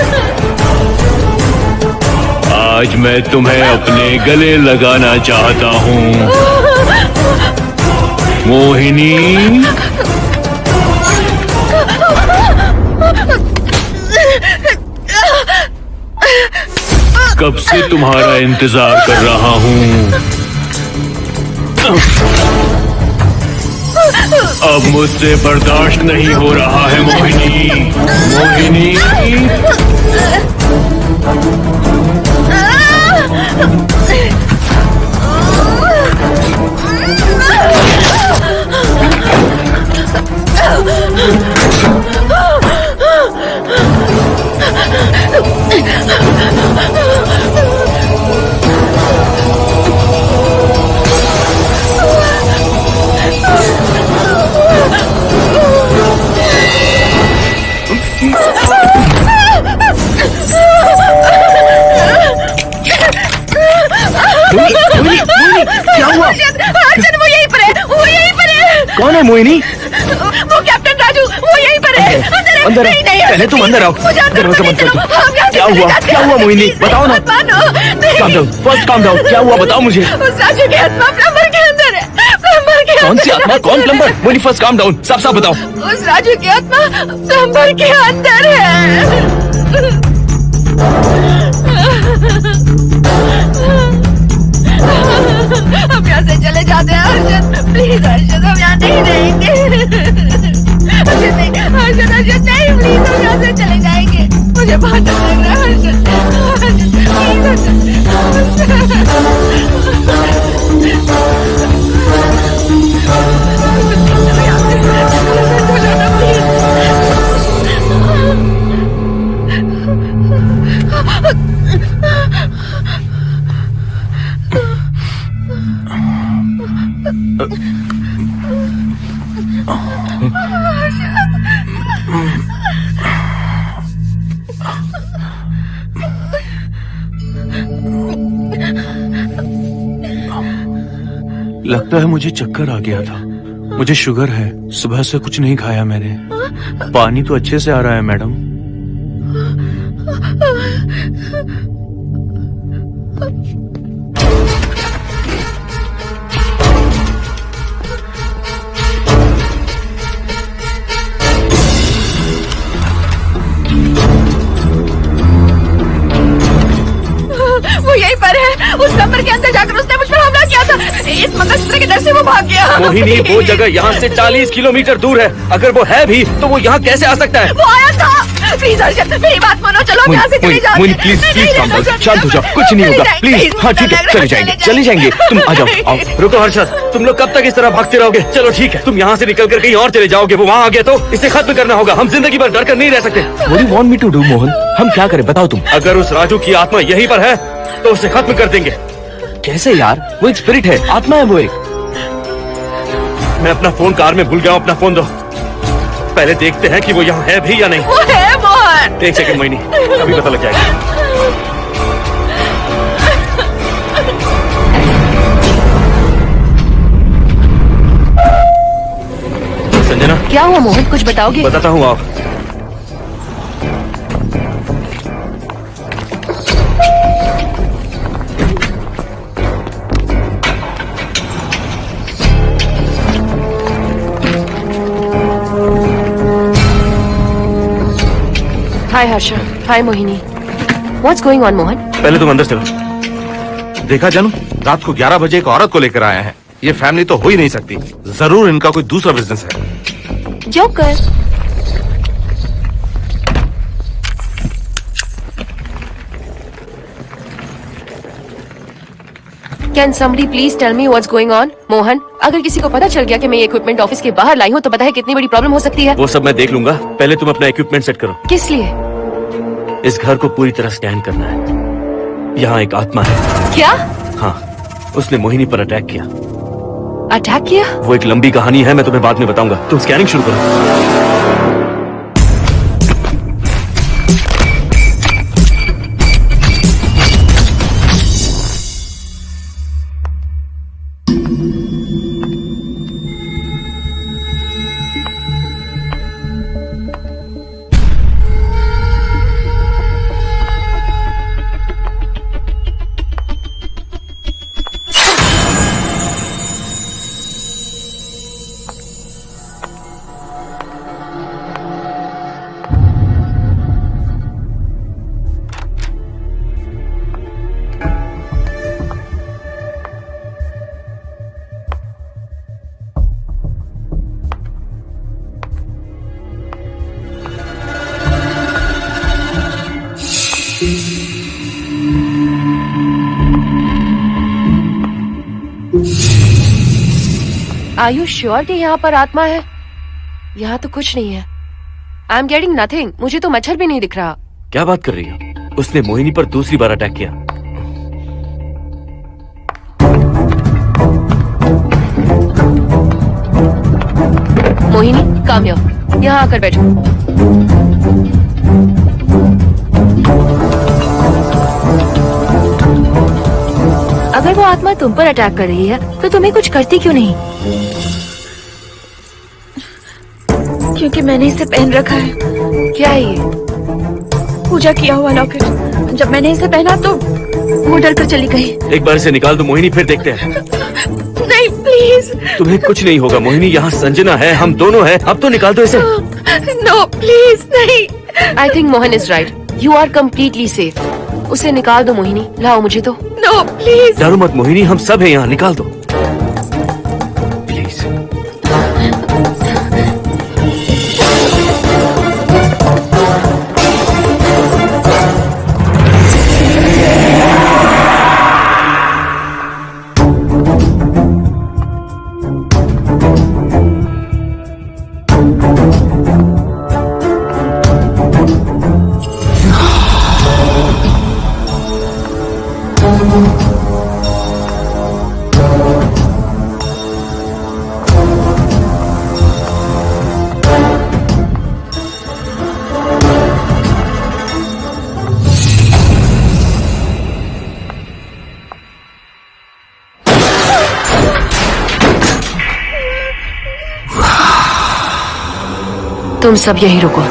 आज मैं तुम्हें अपने गले लगाना चाहता हूँ मोहिनी। कब से तुम्हारा इंतजार कर रहा हूँ। अब मुझसे बर्दाश्त नहीं हो रहा है मोहिनी, मोहिनी। मोहिनी? वो कैप्टन राजू, वो यहीं पर है। अंदर नहीं, नहीं, पहले तुम अंदर आओ। मुझे अंदर दरवाजा बंद कर चलो, दो। हम यहाँ से क्या चले हुआ? जाते क्या हैं। हुआ मोहिनी? Please, बताओ ना। मत मानो। नहीं। Calm down, first calm down. क्या हुआ बताओ मुझे। उस राजू की आत्मा प्लम्बर के अंदर है। प्लम्बर के कौन सी अंदर आत्मा? है। कौन plumber? Mohini first calm down, साफ साफ बताओ। उस राजू की आत्मा प्लम्बर के अंदर है। हम यहाँ से चले जाते हैं अर्जुन, प्लीज अर्जुन, हम यहाँ नहीं रहेंगे। अर्जुन नहीं, अर्जुन अर्जुन नहीं, प्लीज हम यहाँ से चले जाएंगे। मुझे बहुत डर लग रहा है अर्जुन, अर्जुन प्लीज लगता है मुझे चक्कर आ गया था। मुझे शुगर है, सुबह से कुछ नहीं खाया मैंने। पानी तो अच्छे से आ रहा है मैडम। वो यहीं पर है। उस कमर के अंदर जाकर उसने मुझ पर हमला किया था। इस मंगलसूत्र के डर से वो भाग गया। मोहिनी वो जगह यहाँ से 40 किलोमीटर दूर है। अगर वो है भी तो वो यहाँ कैसे आ सकता है? वो आया था। प्लीज अर्जुन, मेरी बात मानो, चलो हम यहाँ से चले जाते हैं। Mohini please please calm down, शांत हो जाओ, कुछ नहीं होगा प्लीज। हाँ ठीक है, चले जाएंगे, तुम आ जाओ। आओ। रुको हर्षद, तुम लोग कब तक इस तरह भागते रहोगे? चलो ठीक है, तुम यहाँ से निकल कर कहीं और चले जाओगे। वो वहाँ आ गया तो इसे खत्म करना होगा। हम जिंदगी भर डर कर नहीं रह सकते। What do you want me to do, Mohan? हम क्या करें बताओ तुम। अगर उस राजू की आत्मा यहीं पर है तो उसे खत्म कर देंगे। कैसे यार? वो एक स्पिरिट है, आत्मा है वो एक। मैं अपना फोन कार में भूल गया हूँ, अपना फोन दो। पहले देखते हैं कि वो यहाँ है भी या नहीं। वो है मोहन। एक सेकंड मोहिनी, अभी पता लग जाएगा। संजना, क्या हुआ मोहन, कुछ बताओगे? बताता हूँ आप। हाय हर्षा, हाय Mohini. What's going on Mohan? पहले तुम अंदर चलो। देखा जानू, रात को 11 बजे एक औरत को लेकर आया है। ये फैमिली तो हो ही नहीं सकती। जरूर इनका कोई दूसरा बिजनेस है। Joker. Can somebody please tell me what's going on? Mohan, अगर किसी को पता चल गया कि मैं ये इक्विपमेंट ऑफिस के बाहर लाई हूँ तो पता है कितनी बड़ी प्रॉब्लम हो सकती है। वो सब मैं देख लूंगा, पहले तुम अपना इक्विपमेंट सेट करो। किस लिए? इस घर को पूरी तरह स्कैन करना है। यहाँ एक आत्मा है। क्या? हाँ, उसने मोहिनी पर अटैक किया। अटैक किया? वो एक लंबी कहानी है, मैं तुम्हें बाद में बताऊंगा। तुम स्कैनिंग शुरू करो। Are you sure कि यहाँ पर आत्मा है? यहाँ तो कुछ नहीं है। I am getting nothing. मुझे तो मच्छर भी नहीं दिख रहा। क्या बात कर रही हो? उसने मोहिनी पर दूसरी बार अटैक किया। मोहिनी, काम यहाँ आकर बैठो। अगर वो आत्मा तुम पर अटैक कर रही है तो तुम्हें कुछ करती क्यों नहीं? कि मैंने इसे पहन रखा है। क्या है ये? पूजा किया हुआ लॉकेट। जब मैंने इसे पहना तो वो डर कर चली गई। एक बार इसे निकाल दो मोहिनी, फिर देखते हैं। नहीं प्लीज। तुम्हें कुछ नहीं होगा मोहिनी, यहाँ संजना है, हम दोनों हैं। अब तो निकाल दो इसे। नो प्लीज नहीं। I think Mohan is right. You are completely safe. उसे निकाल दो मोहिनी, लाओ मुझे तो। No please. डरो मत मोहिनी, हम सब हैं यहाँ, निकाल दो प्लीज। तुम सब यहीं रुको।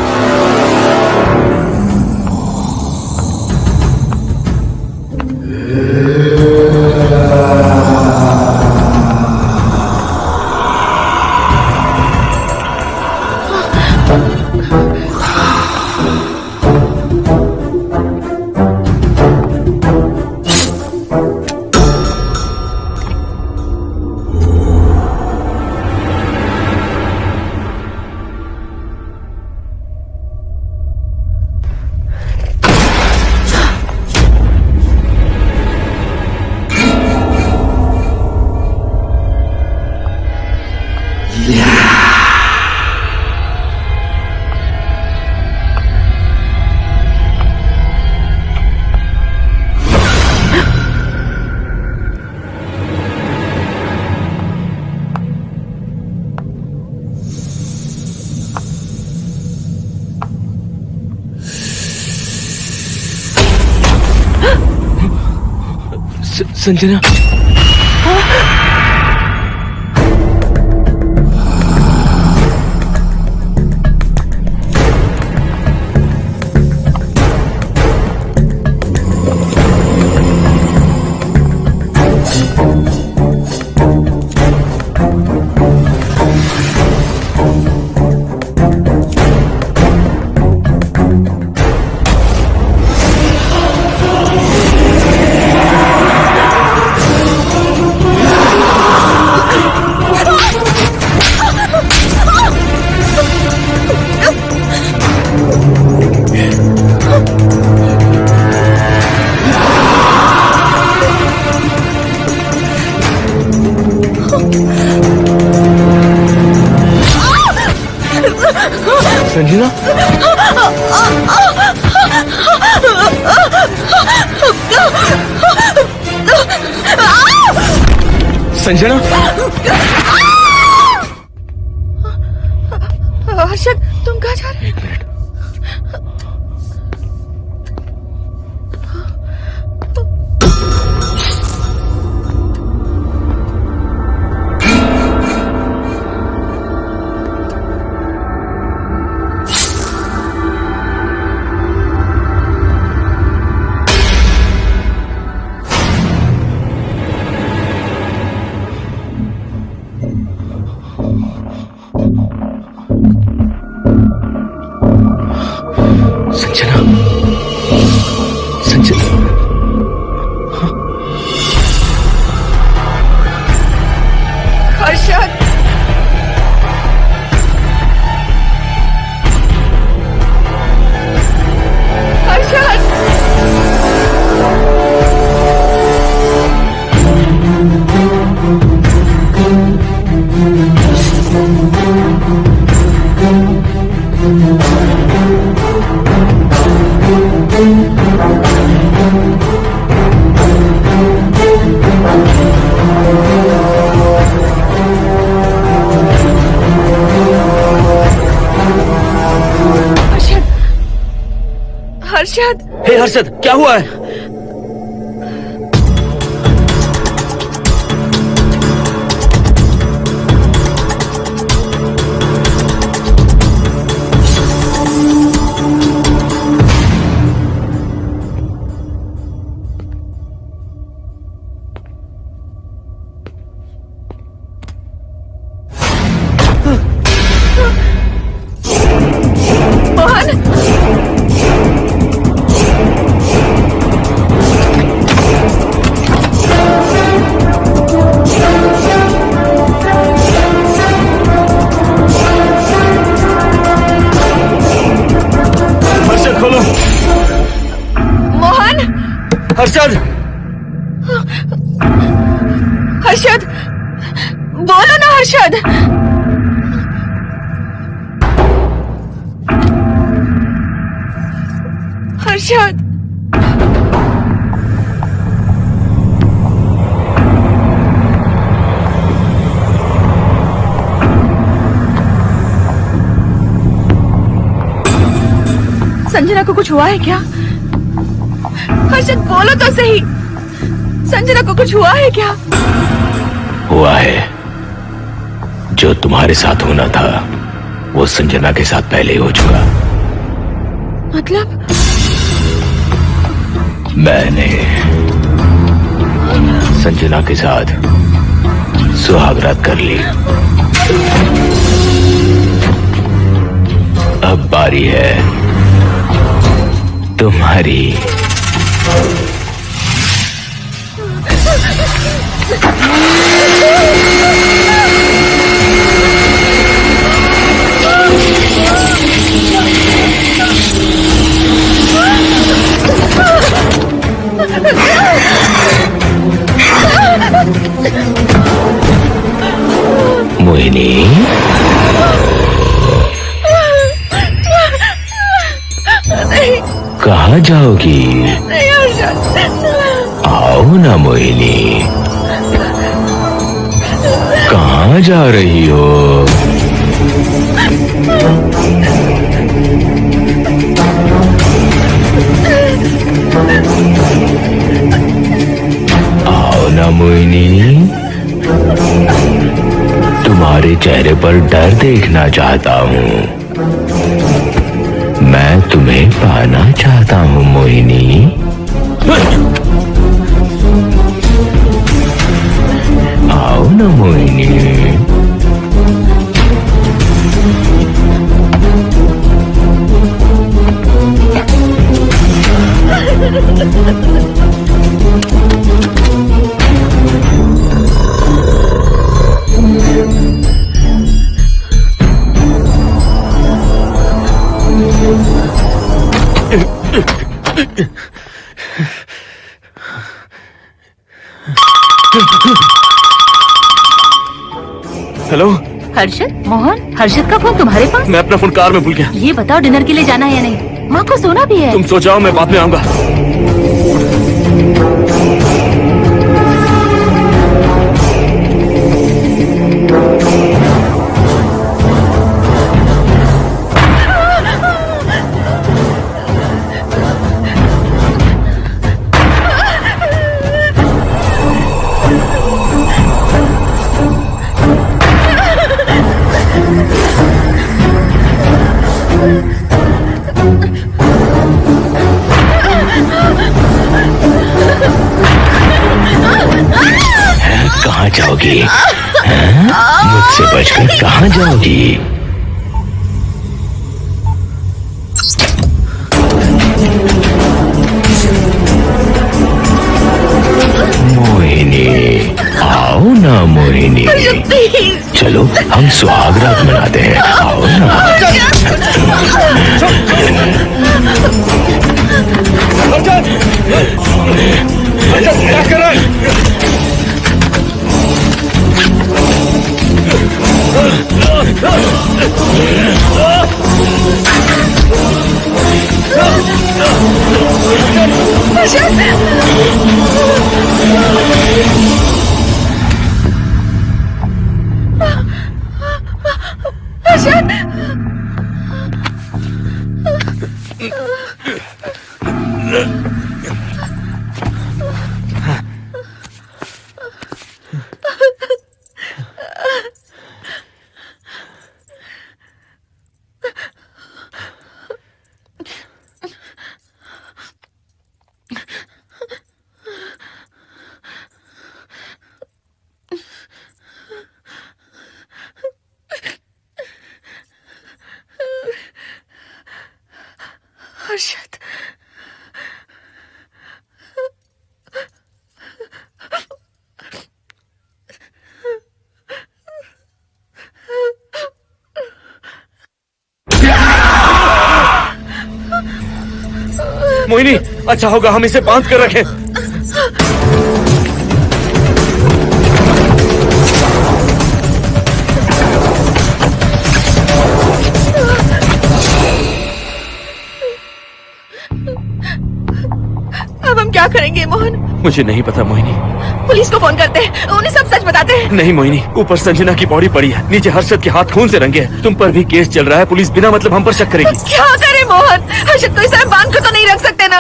संजना, संजना, संजना, हर्षद तुम कहाँ जा रहे हो? एक मिनट। संजना, संजना, हर्षद हर्षद हर्षद। हे हर्षद, क्या हुआ है? हर्षद, हर्षद, बोलो ना हर्षद। हर्षद, संजना को कुछ हुआ है क्या? हर्षद बोलो तो सही, संजना को कुछ हुआ है क्या? हुआ है। जो तुम्हारे साथ होना था वो संजना के साथ पहले ही हो चुका। मतलब? मैंने संजना के साथ सुहागरात कर ली। अब बारी है तुम्हारी। मोहिनी, कहाँ जाओगी? आओ ना मोहिनी, कहाँ जा रही हो? आओ ना मोहिनी, तुम्हारे चेहरे पर डर देखना चाहता हूँ। मैं तुम्हें पाना चाहता हूँ मोहिनी। आओ ना मोहिनी। हेलो हर्षद, मोहन, हर्षद का फोन तुम्हारे पास? मैं अपना फोन कार में भूल गया। ये बताओ डिनर के लिए जाना है या नहीं? माँ को सोना भी है। तुम सो जाओ, मैं बाद में आऊंगा। कहाँ जाओगी? मुझसे बचकर कहाँ जाओगी? मोहिनी, आओ ना मोहिनी। चलो हम सुहागरात मनाते हैं, आओ ना। क्या कर रहा है? हर्षद, मोहिनी, अच्छा होगा हम इसे बांध कर रखें। क्या करेंगे मोहन? मुझे नहीं पता मोहिनी। पुलिस को फोन करते हैं, उन्हें सब सच बताते हैं। नहीं मोहिनी, ऊपर संजना की बॉडी पड़ी है, नीचे हर्षद के हाथ खून से रंगे हैं। तुम पर भी केस चल रहा है, पुलिस बिना मतलब हम पर शक करेगी। क्या करे मोहन? हर्षद को इस तरह बांध कर तो नहीं रख सकते ना।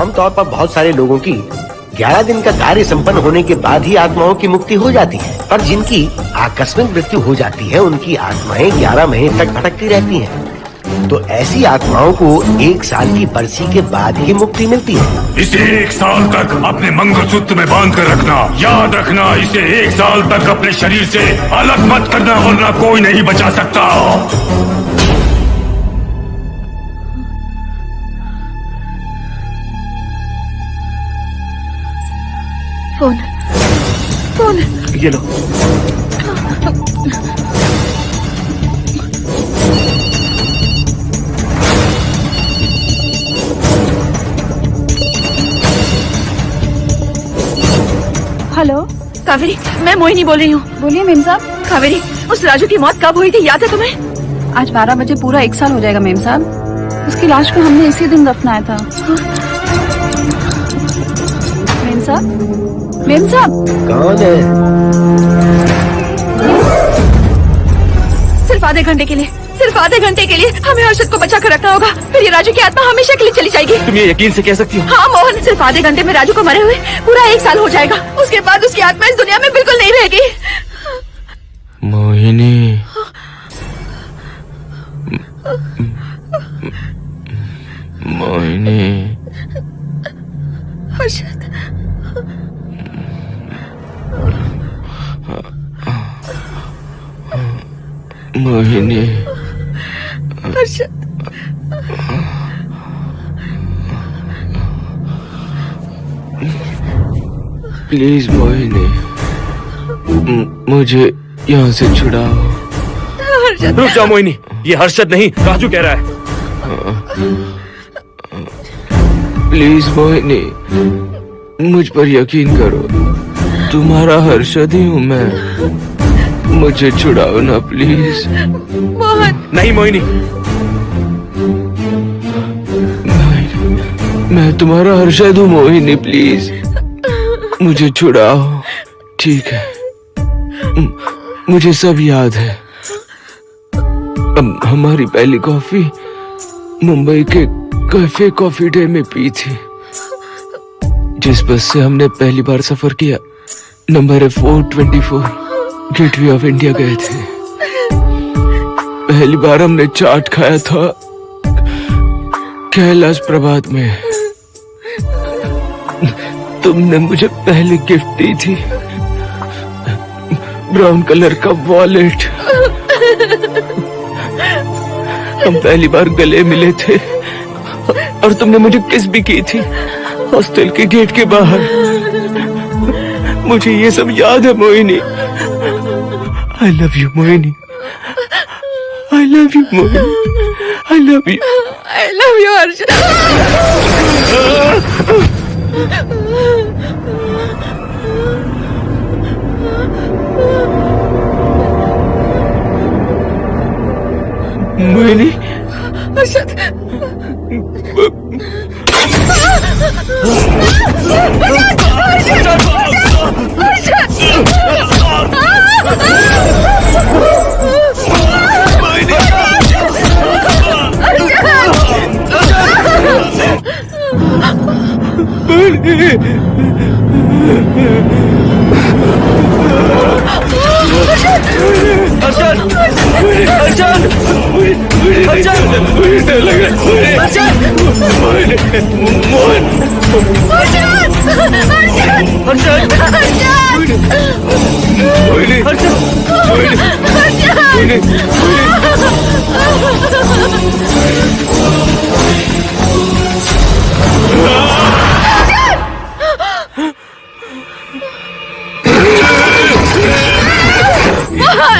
आमतौर पर बहुत सारे लोगों की 11 दिन का कार्य संपन्न होने के बाद ही आत्माओं की मुक्ति हो जाती है, पर जिनकी आकस्मिक मृत्यु हो जाती है उनकी आत्माएं 11 महीने तक भटकती रहती हैं। तो ऐसी आत्माओं को 1 साल की बरसी के बाद ही मुक्ति मिलती है। इसे 1 साल तक अपने मंगलसूत्र में बांध कर रखना। याद रखना, इसे 1 साल तक अपने शरीर से अलग मत करना, वरना कोई नहीं बचा सकता। फोन फोन ये लो। हेलो कावेरी, मैं मोहिनी बोल रही हूँ। बोलिए मेम साहब। कावेरी, उस राजू की मौत कब हुई थी, याद है तुम्हें? आज 12 बजे पूरा 1 साल हो जाएगा मेम साहब। उसकी लाश को हमने इसी दिन दफनाया था। मेम साहब, मेम साहब। कौन है? सिर्फ आधे घंटे के लिए, सिर्फ आधे घंटे के लिए हमें हर्षद को बचा कर रखना होगा, फिर ये राजू की आत्मा हमेशा के लिए चली जाएगी। तुम ये यकीन से कह सकती हो? हाँ मोहन, सिर्फ आधे घंटे में राजू को मरे हुए पूरा 1 साल हो जाएगा। उसके बाद उसकी आत्मा इस दुनिया में बिल्कुल नहीं रहेगी। मोहिनी, मोहिनी, हर्षद, मोहिनी, हर्षद, प्लीज मोहिनी, मुझे यहाँ से छुड़ाओ। हर्षद। रुक जाओ मोहिनी, ये हर्षद नहीं राजू कह रहा है। प्लीज मोहिनी, मुझ पर यकीन करो, तुम्हारा हर्षद ही हूँ मैं। मुझे छुड़ाओ ना प्लीज। मोहन। नहीं मोहिनी, मैं तुम्हारा हर्षद हूँ मोहिनी, प्लीज मुझे छुड़ाओ। ठीक है, मुझे सब याद है। अब हमारी पहली कॉफी मुंबई के कैफे कॉफी डे में पी थी। जिस बस से हमने पहली बार सफर किया, नंबर है 424, गेटवे ऑफ इंडिया गए थे। पहली बार हमने चाट खाया था कैलाश प्रभात में। तुमने मुझे पहली गिफ्ट दी थी, ब्राउन कलर का वॉलेट। हम पहली बार गले मिले थे और तुमने मुझे किस भी की थी हॉस्टल के गेट के बाहर। मुझे ये सब याद है Mohini. I love you Mohini, I love you Mohini, I love you, I love you Harshad. Mohini, Harshad,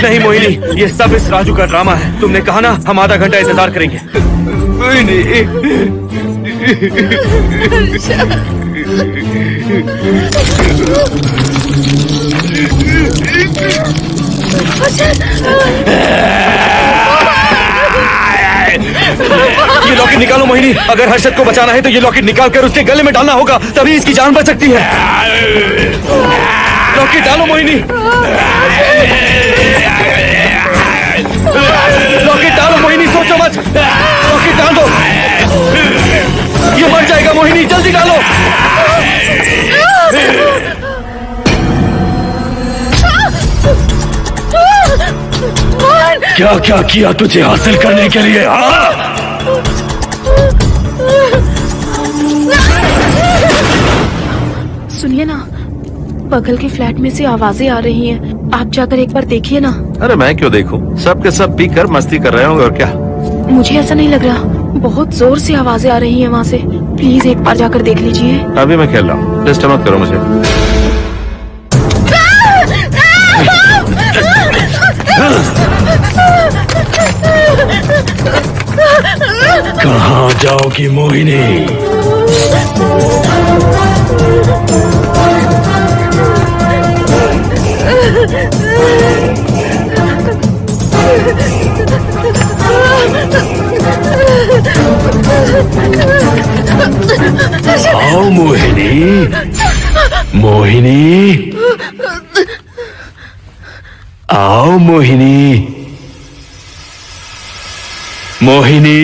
नहीं मोहिनी, ये सब इस राजू का ड्रामा है। तुमने कहा ना हम आधा घंटा इंतजार करेंगे। मोहिनी, ये लॉकेट निकालो मोहिनी। अगर हर्षद को बचाना है तो ये लॉकेट निकाल कर उसके गले में डालना होगा, तभी इसकी जान बच सकती है। लॉकेट डालो मोहिनी। लॉकेट डालो मोहिनी, सोचो मत। लॉकेट डाल दो। ये मर जाएगा मोहिनी, जल्दी डालो। क्या क्या किया तुझे हासिल करने के लिए? सुनिए ना, बगल के फ्लैट में से आवाजें आ रही हैं। आप जाकर एक बार देखिए ना। अरे मैं क्यों देखूं? सब के सब पी कर मस्ती कर रहे होंगे और क्या। मुझे ऐसा नहीं लग रहा, बहुत जोर से आवाजें आ रही हैं वहाँ से। प्लीज एक बार जाकर देख लीजिए। अभी मैं खेल रहा हूँ, डिस्टर्ब मत करो मुझे। कहाँ जाओगी मोहिनी? आओ मोहिनी, मोहिनी, आओ मोहिनी, मोहिनी।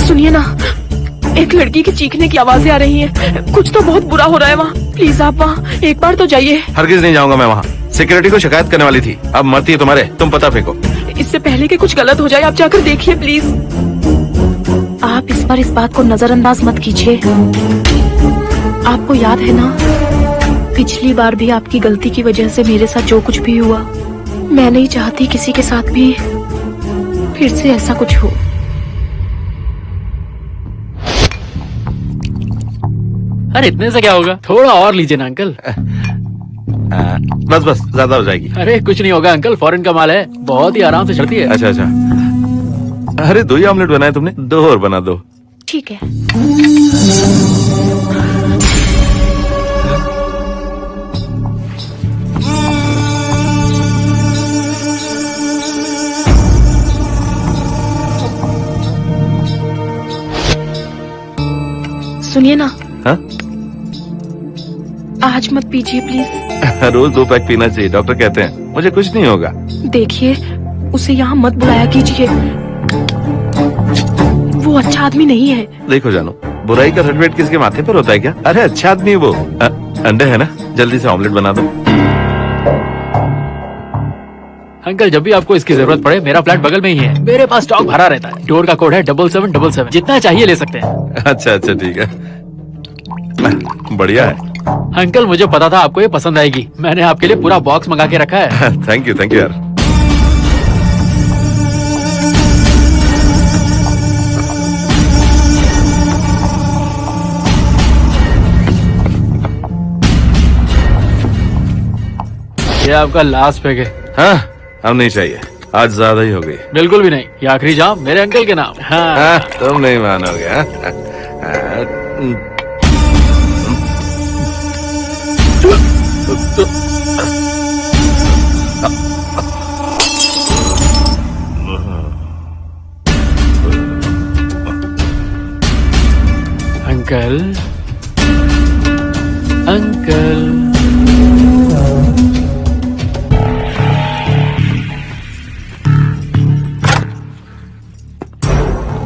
सुनिए ना, एक लड़की की चीखने की आवाजें आ रही हैं। कुछ तो बहुत बुरा हो रहा है वहाँ। प्लीज आप वहाँ एक बार तो जाइए। हरगिज नहीं जाऊंगा मैं वहाँ। सिक्योरिटी को शिकायत करने वाली थी, अब मरती है तुम्हारे, तुम पता फेंको। इससे पहले कि कुछ गलत हो जाए, आप जाकर देखिए प्लीज। आप इस बार इस बात को नजरअंदाज मत कीजिए। आपको याद है ना, पिछली बार भी आपकी गलती की वजह से मेरे साथ जो कुछ भी हुआ, मैं नहीं चाहती किसी के साथ भी फिर से ऐसा कुछ हो। अरे इतने से क्या होगा, थोड़ा और लीजिए ना अंकल। बस बस, ज्यादा हो जाएगी। अरे कुछ नहीं होगा अंकल, फॉरेन का माल है, बहुत ही आराम से चलती है। अच्छा अच्छा। अरे 2 ही ऑमलेट बनाए तुमने, 2 और बना दो। ठीक है। सुनिए ना, हाँ? आज मत पीजिए प्लीज। रोज 2 पैक पीना चाहिए, डॉक्टर कहते हैं। मुझे कुछ नहीं होगा। देखिए, उसे यहाँ मत बुलाया कीजिए, वो अच्छा आदमी नहीं है। देखो जानू, बुराई का सर्टिफिकेट किसके माथे पर होता है क्या? अरे अच्छा आदमी है वो। अंडे है ना, जल्दी से ऑमलेट बना दो। अंकल, जब भी आपको इसकी जरूरत पड़े, मेरा फ्लैट बगल में ही है। मेरे पास स्टॉक भरा रहता है। डोर का कोड है 7777। जितना चाहिए ले सकते हैं। अच्छा अच्छा, ठीक है, बढ़िया है। अंकल, मुझे पता था आपको ये पसंद आएगी। मैंने आपके लिए पूरा बॉक्स मंगा के रखा है। थैंक यू यार। ये आपका लास्ट पैक है। हाँ, अब नहीं चाहिए, आज ज्यादा ही हो गई। बिल्कुल भी नहीं, ये आखिरी जाम मेरे अंकल के नाम। हाँ। तुम नहीं मानोगे। Uncle, uncle,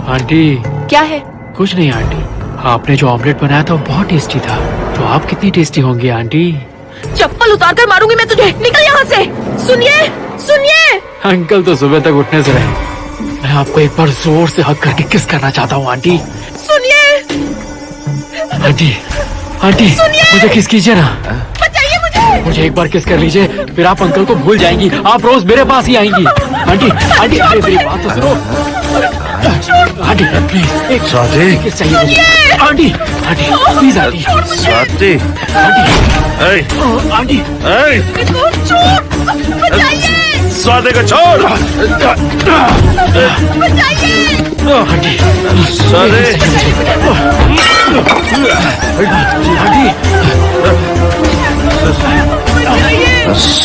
aunty. क्या है? कुछ नहीं आंटी, आपने जो ऑमलेट बनाया था वो बहुत टेस्टी था। तो आप कितनी टेस्टी होंगी आंटी? चप्पल उतार कर मारूंगी मैं तुझे। निकल यहाँ से। सुनिए, सुनिए। अंकल तो सुबह तक उठने से रहे। मैं आपको एक बार जोर से हक करके किस करना चाहता हूँ आंटी। सुनिए। आंटी, आंटी, मुझे किस कीजिए ना। बचाइए मुझे। मुझे एक बार किस कर लीजिए, फिर आप अंकल को भूल जाएंगी। आप रोज मेरे पास ही आएंगी। आंटी, आंटी, अरे मेरी बात तो सुनो। आंटी प्लीज, एक स्वाति, किस चाहिए मुझे। Aunty, aunty please, aunty, Swati, aunty, aunty, Swati को छोड़। आंटी, स्वाति,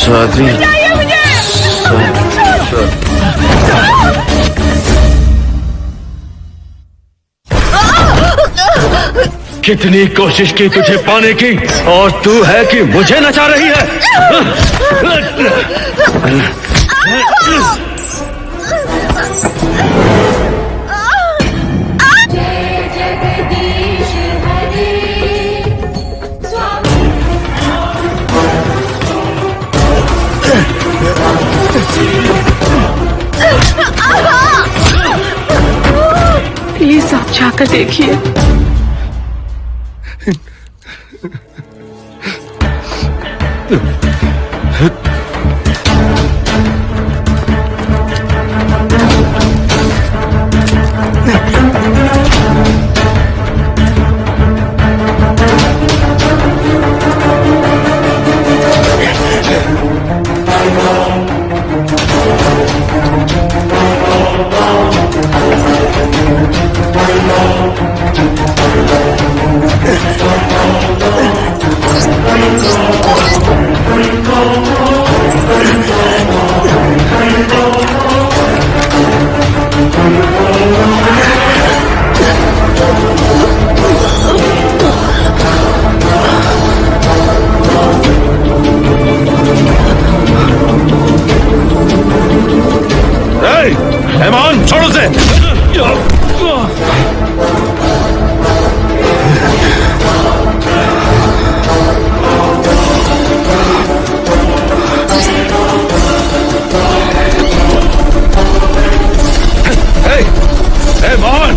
स्वाति, कितनी कोशिश की तुझे पाने की, और तू है कि मुझे नचा रही है। प्लीज आप जाकर देखिए। रहमान, छोड़ो उसे। रहमान,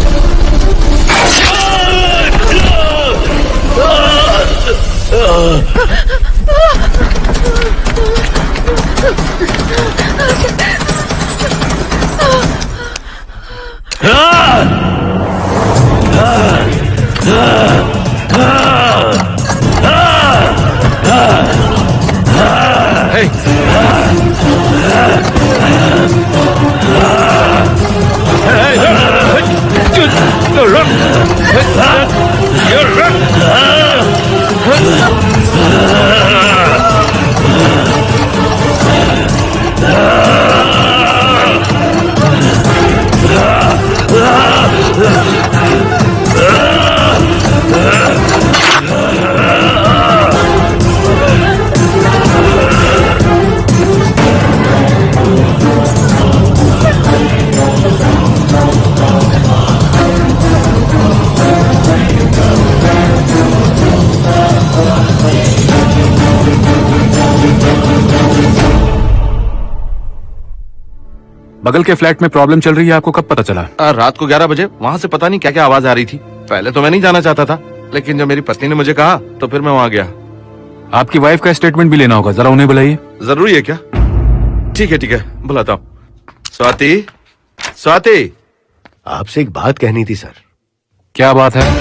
बगल के फ्लैट में प्रॉब्लम चल रही है, आपको कब पता चला? रात को 11 बजे वहाँ से पता नहीं क्या क्या आवाज आ रही थी। पहले तो मैं नहीं जाना चाहता था, लेकिन जब मेरी पत्नी ने मुझे कहा तो फिर मैं वहाँ गया। आपकी वाइफ का स्टेटमेंट भी लेना होगा, जरा उन्हें बुलाइए। जरूरी है क्या? ठीक है, बुलाता हूँ। स्वाति, स्वाति, आपसे एक बात कहनी थी सर। क्या बात है?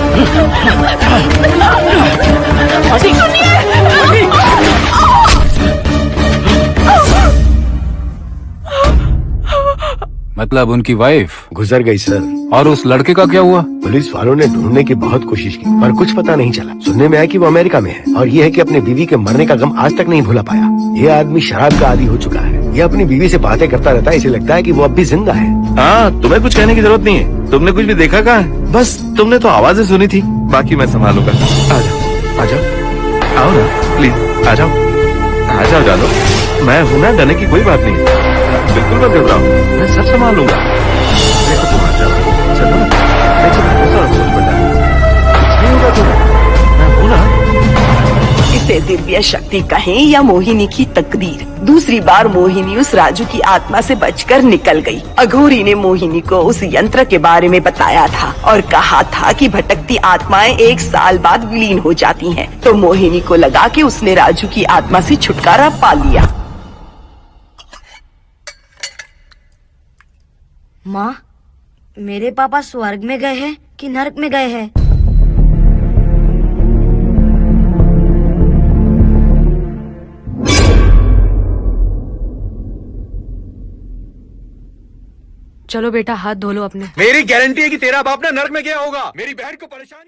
मतलब उनकी वाइफ गुजर गई सर। और उस लड़के का क्या हुआ? पुलिस वालों ने ढूंढने की बहुत कोशिश की पर कुछ पता नहीं चला। सुनने में आया कि वो अमेरिका में है और ये है कि अपने बीवी के मरने का गम आज तक नहीं भुला पाया। ये आदमी शराब का आदी हो चुका है। ये अपनी बीवी से बातें करता रहता है, इसे लगता है कि वो अब भी जिंदा है। हाँ, तुम्हें कुछ कहने की जरूरत नहीं है। तुमने कुछ भी देखा कहाँ है? बस तुमने तो आवाजें सुनी थी, बाकी मैं संभालूंगा। आ जाओ, आओ ना प्लीज, आ जाओ जानो। मैं हूं ना, डरने की कोई बात नहीं है। बिल्कुल मत घबराओ, मैं सब संभाल लूंगा। देखो तुम आ जाओ, चलो ना। देखो भरोसा रखो मुझ पर, कुछ नहीं होगा तुम्हें, मैं हूं ना। इसे दिव्य शक्ति कहें या मोहिनी की तकदीर, दूसरी बार मोहिनी उस राजू की आत्मा से बचकर निकल गई। अघोरी ने मोहिनी को उस यंत्र के बारे में बताया था और कहा था कि भटकती आत्माएं 1 साल बाद विलीन हो जाती हैं। तो मोहिनी को लगा कि उसने राजू की आत्मा से छुटकारा पा लिया। माँ, मेरे पापा स्वर्ग में गए हैं कि नरक में गए हैं? चलो बेटा, हाथ धो लो अपने। मेरी गारंटी है कि तेरा बाप ना नर्क में गया होगा। मेरी बहन को परेशान